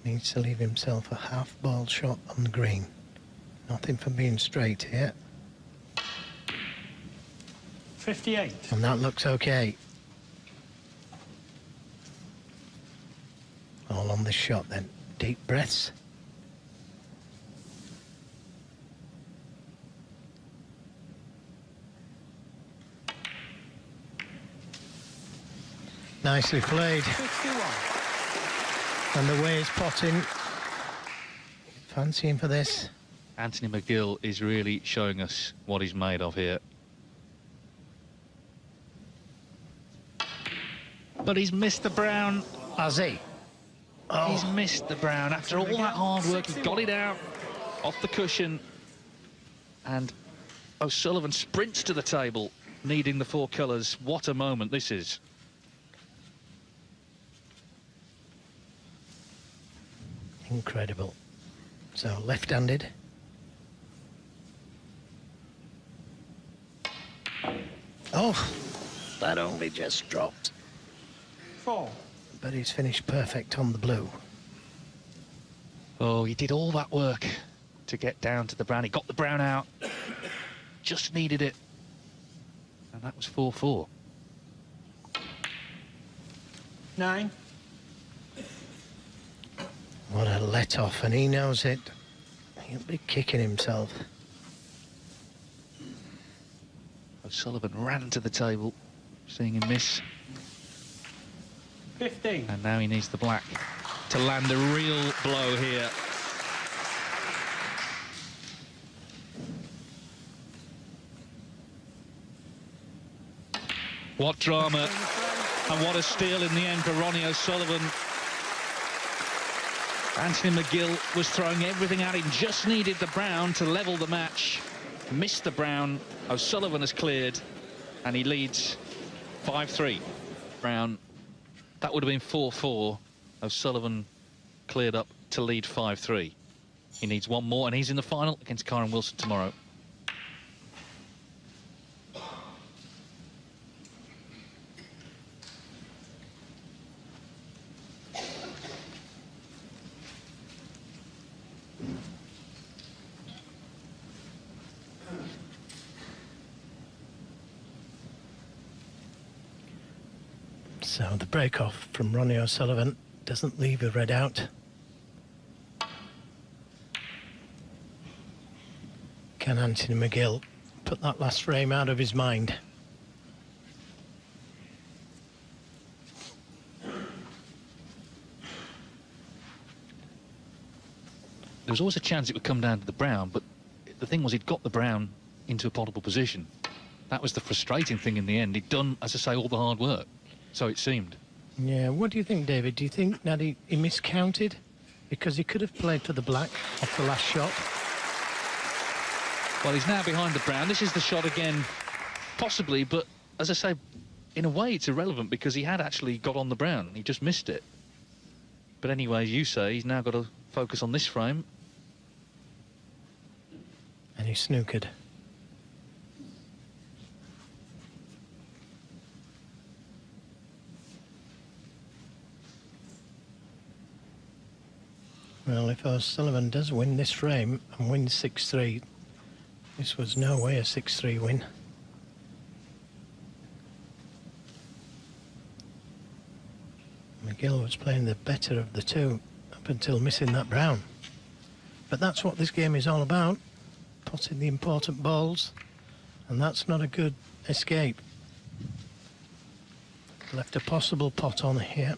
Needs to leave himself a half-ball shot on the green. Nothing for being straight here. 58. And that looks okay. All on this shot then. Deep breaths. Nicely played. 61. And the way it's potting. Fancy him for this. Anthony McGill is really showing us what he's made of here. But he's missed the brown. Has he? He's missed the brown. After all that hard work, he got it out off the cushion. And O'Sullivan sprints to the table, needing the 4 colours. What a moment this is. Incredible. So left-handed. Oh, that only just dropped. 4. But he's finished perfect on the blue. Oh, he did all that work to get down to the brown. He got the brown out. Just needed it. And that was 4-4. 9. What a let-off, and he knows it. He'll be kicking himself. O'Sullivan ran to the table, seeing him miss. 15. And now he needs the black to land a real blow here. What drama, and what a steal in the end for Ronnie O'Sullivan. Anthony McGill was throwing everything at him, just needed the brown to level the match. Missed the brown, O'Sullivan has cleared, and he leads 5-3. Brown, that would have been 4-4. O'Sullivan cleared up to lead 5-3. He needs one more, and he's in the final against Kyron Wilson tomorrow. So the break-off from Ronnie O'Sullivan doesn't leave a red out. Can Anthony McGill put that last frame out of his mind? There was always a chance it would come down to the brown, but the thing was he'd got the brown into a potable position. That was the frustrating thing in the end. He'd done, as I say, all the hard work, so it seemed. Yeah, what do you think, David? Do you think that he miscounted? Because he could have played for the black off the last shot. Well, he's now behind the brown. This is the shot again, possibly, but as I say, in a way it's irrelevant because he had actually got on the brown. He just missed it. But anyway, as you say, he's now got to focus on this frame. And he snookered. Well, if O'Sullivan does win this frame and wins 6-3, this was no way a 6-3 win. McGill was playing the better of the two up until missing that brown. But that's what this game is all about. Potting the important balls, and that's not a good escape. Left a possible pot on here.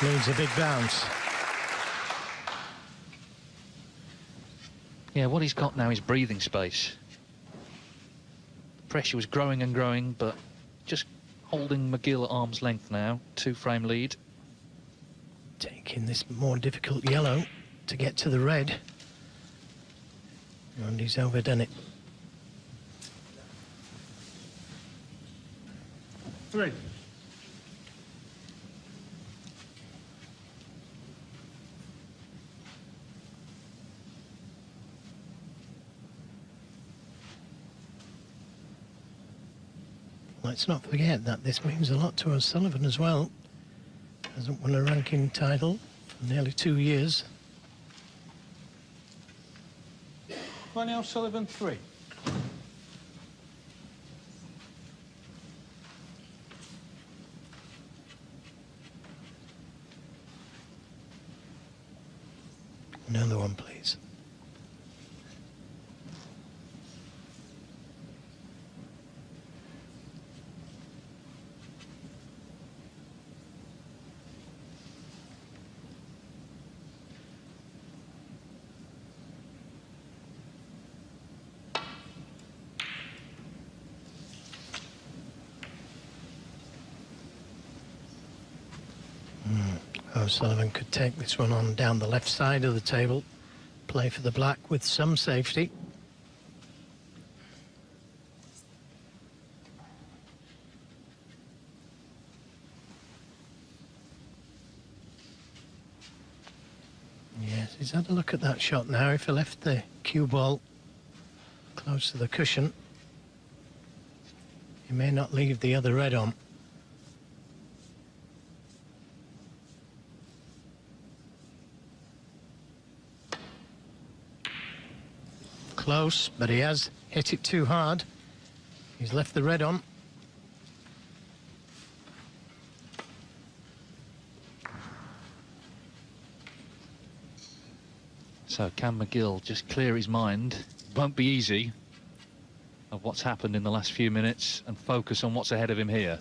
Needs a big bounce. Yeah, what he's got now is breathing space. The pressure was growing and growing, but just holding McGill at arm's length now. 2-frame lead. Taking this more difficult yellow to get to the red. And he's overdone it. 3. Let's not forget that this means a lot to O'Sullivan as well. Hasn't won a ranking title for nearly 2 years. Ronnie O'Sullivan, 3. Another one, please. O'Sullivan could take this one on down the left side of the table, play for the black with some safety. Yes, he's had a look at that shot now. If he left the cue ball close to the cushion, he may not leave the other red on. Close, but he has hit it too hard. He's left the red on. So can McGill just clear his mind? Won't be easy, of what's happened in the last few minutes and focus on what's ahead of him here.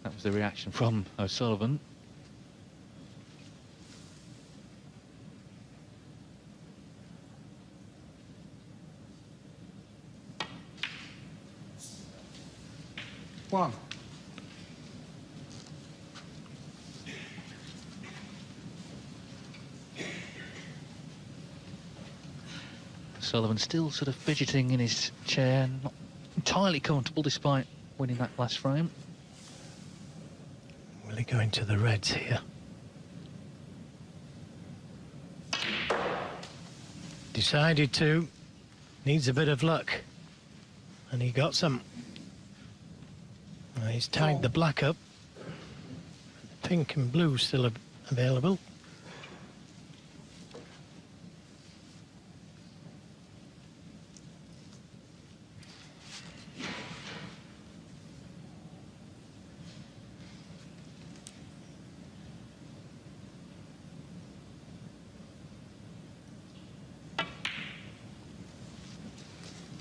That was the reaction from O'Sullivan. One. Sullivan still sort of fidgeting in his chair, not entirely comfortable despite winning that last frame. Will he go into the reds here? Decided to. Needs a bit of luck. And he got some. He's tied the black up. Pink and blue still available.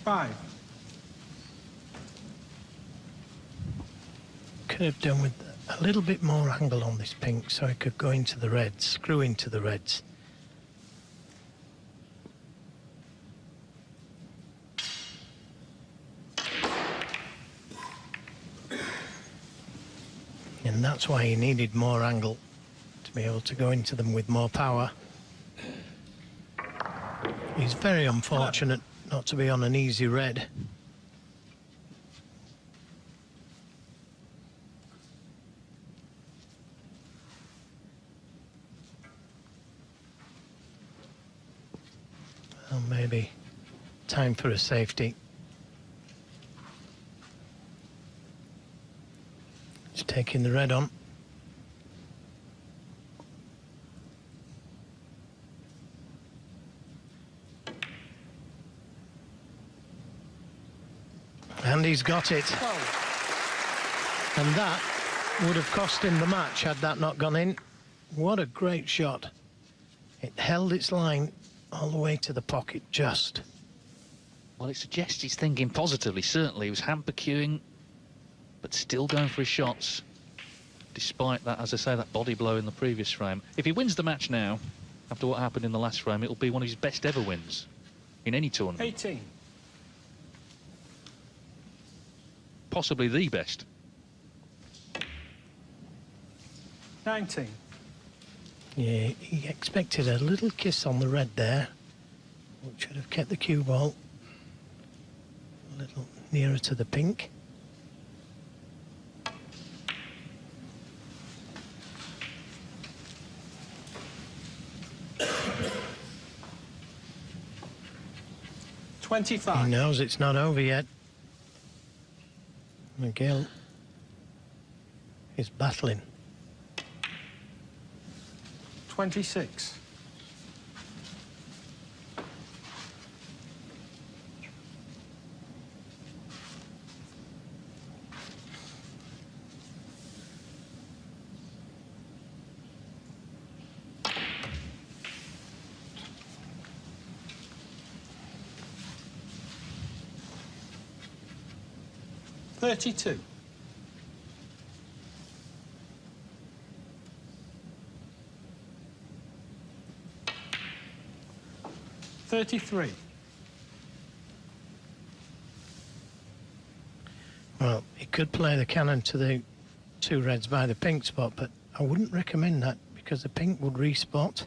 Five. Could have done with a little bit more angle on this pink so it could go into the reds, screw into the reds. And that's why he needed more angle to be able to go into them with more power. He's very unfortunate not to be on an easy red. Well, maybe time for a safety. Just taking the red on. And he's got it. And that would have cost him the match had that not gone in. What a great shot. It held its line all the way to the pocket, just. Well, it suggests he's thinking positively. Certainly, he was hamper queuing, but still going for his shots, despite that, as I say, that body blow in the previous frame. If he wins the match now, after what happened in the last frame, it'll be one of his best ever wins in any tournament. 18. Possibly the best. 19. Yeah, he expected a little kiss on the red there, which should have kept the cue ball a little nearer to the pink. He 25. knows it's not over yet. McGill is battling. 26. $32. 33. Well, he could play the cannon to the two reds by the pink spot, but I wouldn't recommend that because the pink would respot.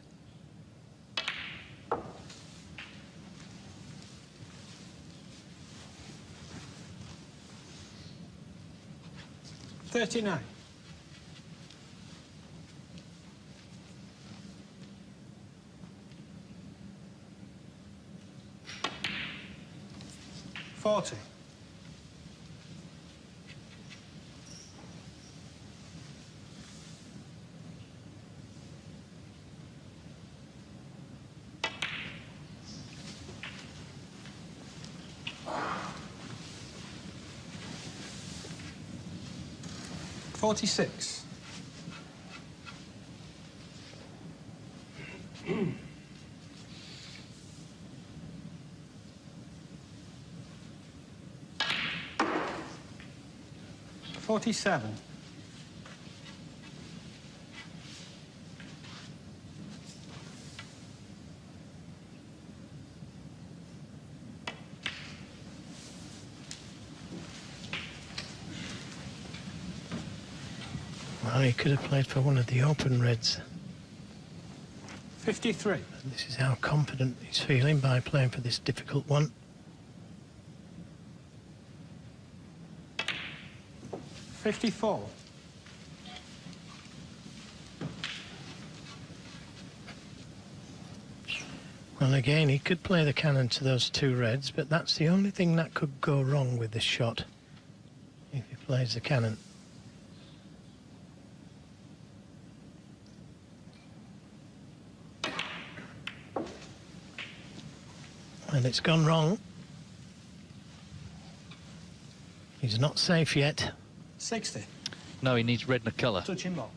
$39. 40. 46. 47. 'Well, he could have played for one of the open reds. 53. This is how confident he's feeling by playing for this difficult one. 54. Well, again, he could play the cannon to those two reds, but that's the only thing that could go wrong with this shot if he plays the cannon. And it's gone wrong. He's not safe yet. 60. No, he needs red and a colour. Touching ball.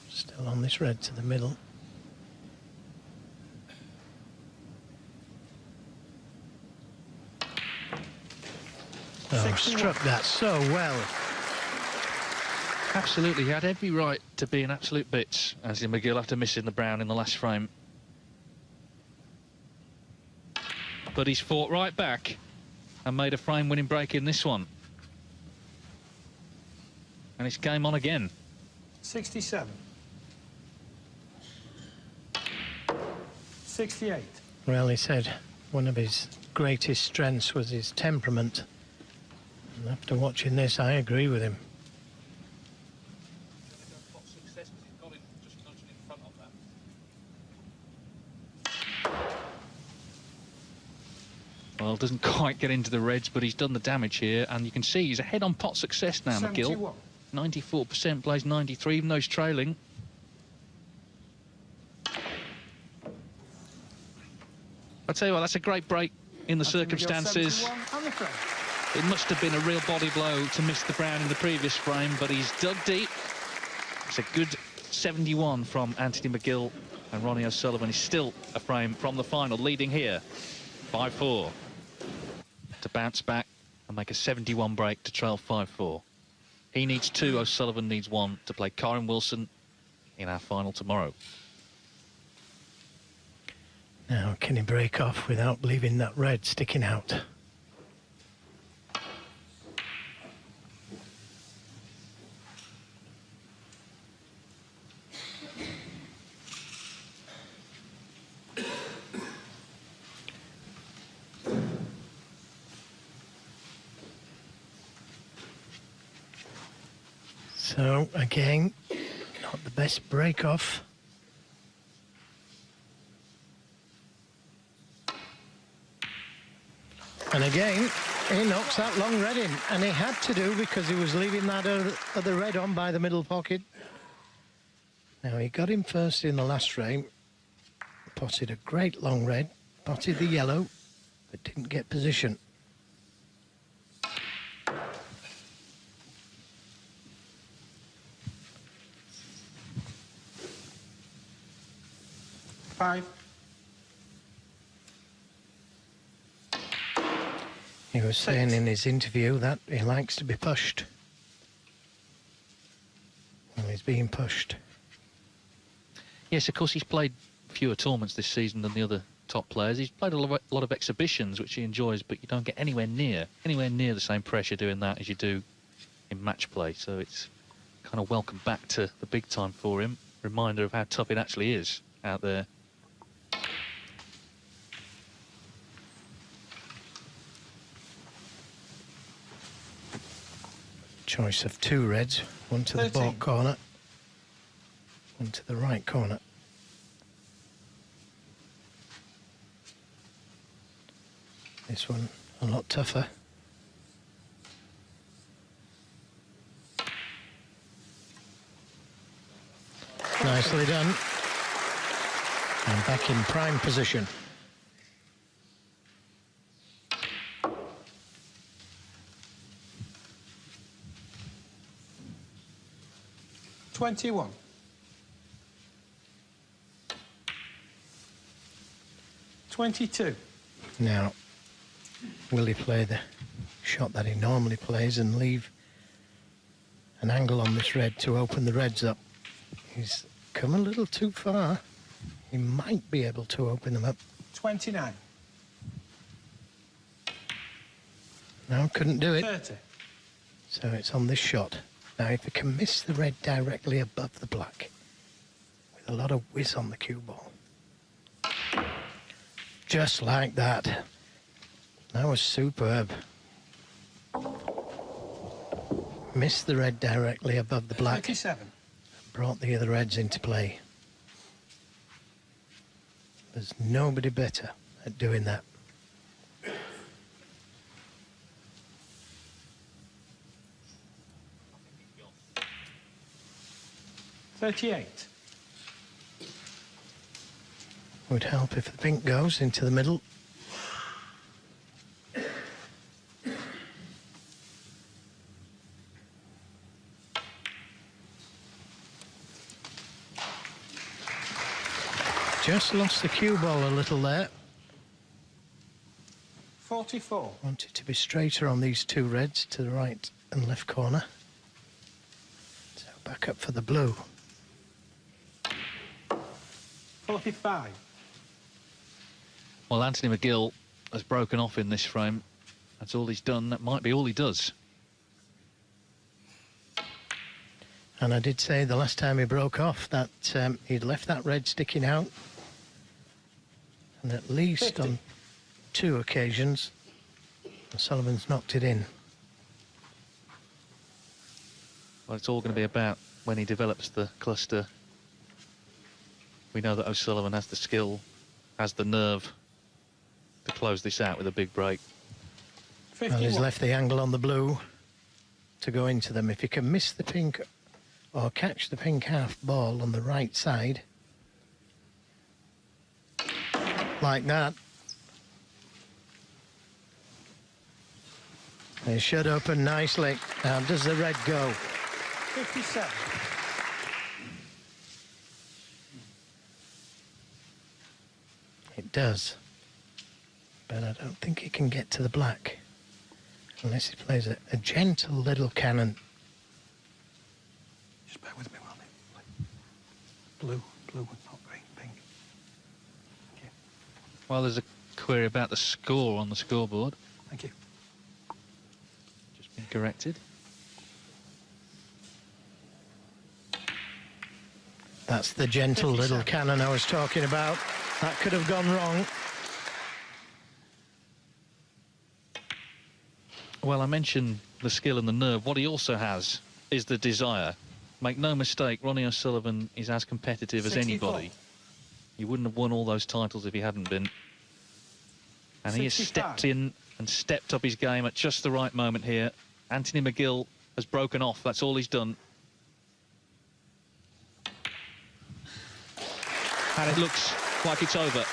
Still on this red to the middle. Oh, 61. struck that so well. Absolutely, he had every right to be in absolute bits, as in McGill after missing the brown in the last frame. But he's fought right back and made a frame-winning break in this one. And it's game on again. 67. 68. Well, he said one of his greatest strengths was his temperament. And after watching this, I agree with him. Well, doesn't quite get into the reds, but he's done the damage here, and you can see he's ahead on pot success now, McGill. 94 plays 93, even though he's trailing. I tell you what, that's a great break in the circumstances. It must have been a real body blow to miss the brown in the previous frame, but he's dug deep. It's a good 71 from Anthony McGill, and Ronnie O'Sullivan is still a frame from the final, leading here 5-4 to bounce back and make a 71 break to trail 5-4. He needs 2, O'Sullivan needs 1 to play Karen Wilson in our final tomorrow. Now, can he break off without leaving that red sticking out? So, again, not the best break off. And again, he knocks that long red in, and he had to do because he was leaving that other red on by the middle pocket. Now, he got him first in the last frame, potted a great long red, potted the yellow, but didn't get position. He was saying in his interview that he likes to be pushed. Well, he's being pushed. Yes, of course, he's played fewer tournaments this season than the other top players. He's played a lot of exhibitions, which he enjoys, but you don't get anywhere near the same pressure doing that as you do in match play. So it's kind of welcome back to the big time for him. Reminder of how tough it actually is out there. Choice of 2 reds, one to the 13. baulk corner, one to the right corner. This one a lot tougher. Nicely done. And back in prime position. $21. 22. Now, will he play the shot that he normally plays and leave an angle on this red to open the reds up? He's come a little too far. He might be able to open them up. 29. No, couldn't do it. 30. So it's on this shot. Now, if he can miss the red directly above the black, with a lot of whiz on the cue ball. Just like that. That was superb. Missed the red directly above the black. 37. Brought the other reds into play. There's nobody better at doing that. $38. Would help if the pink goes into the middle. Just lost the cue ball a little there. 44. Want it to be straighter on these two reds to the right and left corner. So back up for the blue. 45. Well, Anthony McGill has broken off in this frame. That's all he's done. That might be all he does. And I did say the last time he broke off that he'd left that red sticking out. And at least 50. on 2 occasions, Sullivan's knocked it in. Well, it's all going to be about when he develops the cluster. We know that O'Sullivan has the skill, has the nerve to close this out with a big break. 51. Well, he's left the angle on the blue to go into them. If he can miss the pink or catch the pink half ball on the right side, like that, it should open nicely. Now, does the red go? 57. It does. But I don't think he can get to the black unless he plays a gentle little cannon. Just bear with me, Ronnie. Blue, not green, pink. Thank you. Well, there's a query about the score on the scoreboard. Thank you. Just been corrected. That's the gentle little 57. cannon I was talking about. That could have gone wrong. Well, I mentioned the skill and the nerve. What he also has is the desire. Make no mistake, Ronnie O'Sullivan is as competitive as 64. anybody. He wouldn't have won all those titles if he hadn't been. And he has 65. stepped in and stepped up his game at just the right moment here. Anthony McGill has broken off. That's all he's done. And it looks like it's over.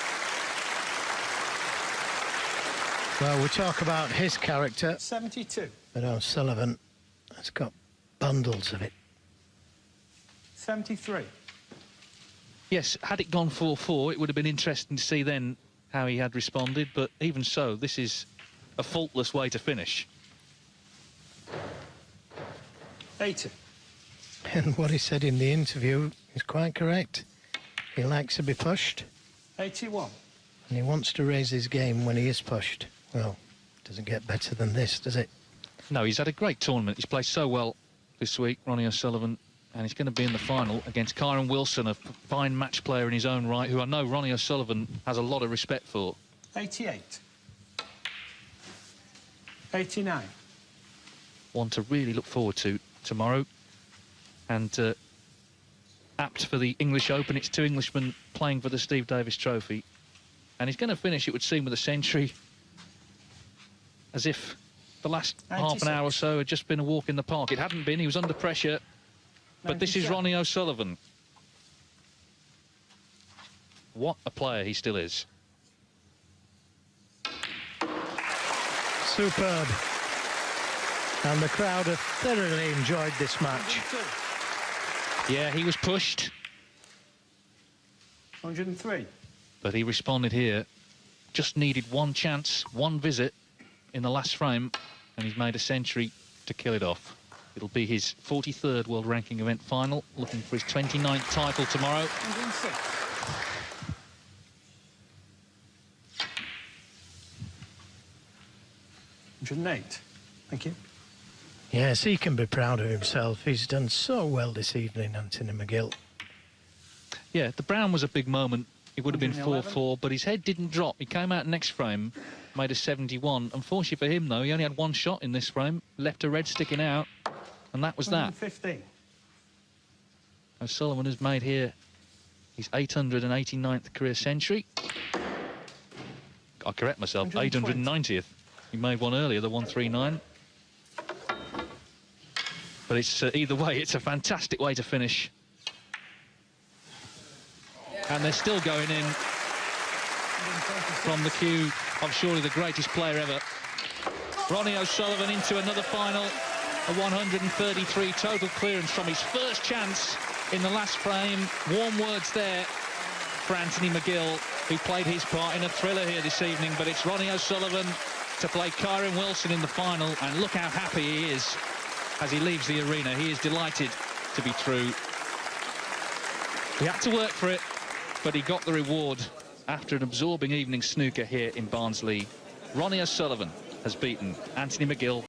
Well, we talk about his character, 72. but O'Sullivan has got bundles of it. 73. Yes, had it gone 4-4, it would have been interesting to see then how he had responded, but even so, this is a faultless way to finish. 80. And what he said in the interview is quite correct. He likes to be pushed, 81. and he wants to raise his game when he is pushed. Well, doesn't get better than this, does it? No, he's had a great tournament. He's played so well this week, Ronnie O'Sullivan, and he's going to be in the final against Kyron Wilson, a fine match player in his own right, who I know Ronnie O'Sullivan has a lot of respect for. 88. 89. One to really look forward to tomorrow. And apt for the English Open, it's 2 Englishmen playing for the Steve Davis Trophy. And he's going to finish, it would seem, with a century, as if the last 96. half an hour or so had just been a walk in the park. It hadn't been, he was under pressure. But this is 97. Ronnie O'Sullivan. What a player he still is. Superb. And the crowd have thoroughly enjoyed this match. 102. Yeah, he was pushed, 103. but he responded here. Just needed one chance, one visit in the last frame, and he's made a century to kill it off. It'll be his 43rd World Ranking Event final, looking for his 29th title tomorrow. 106. 108. Thank you. Yes, he can be proud of himself. He's done so well this evening, Anthony McGill. Yeah, the Brown was a big moment. It would have been 111. 4-4, but his head didn't drop. He came out next frame, made a 71. Unfortunately for him, though, he only had one shot in this frame, left a red sticking out, and that was that. 115. O'Sullivan has made here his 889th career century. I correct myself, 120. 890th. He made one earlier, the 139. But it's either way, it's a fantastic way to finish. And they're still going in. from the cue of surely the greatest player ever. Ronnie O'Sullivan into another final, a 133 total clearance from his first chance in the last frame. Warm words there for Anthony McGill, who played his part in a thriller here this evening, but it's Ronnie O'Sullivan to play Kyron Wilson in the final, and look how happy he is as he leaves the arena. He is delighted to be through. He had to work for it, but he got the reward after an absorbing evening snooker here in Barnsley. Ronnie O'Sullivan has beaten Anthony McGill.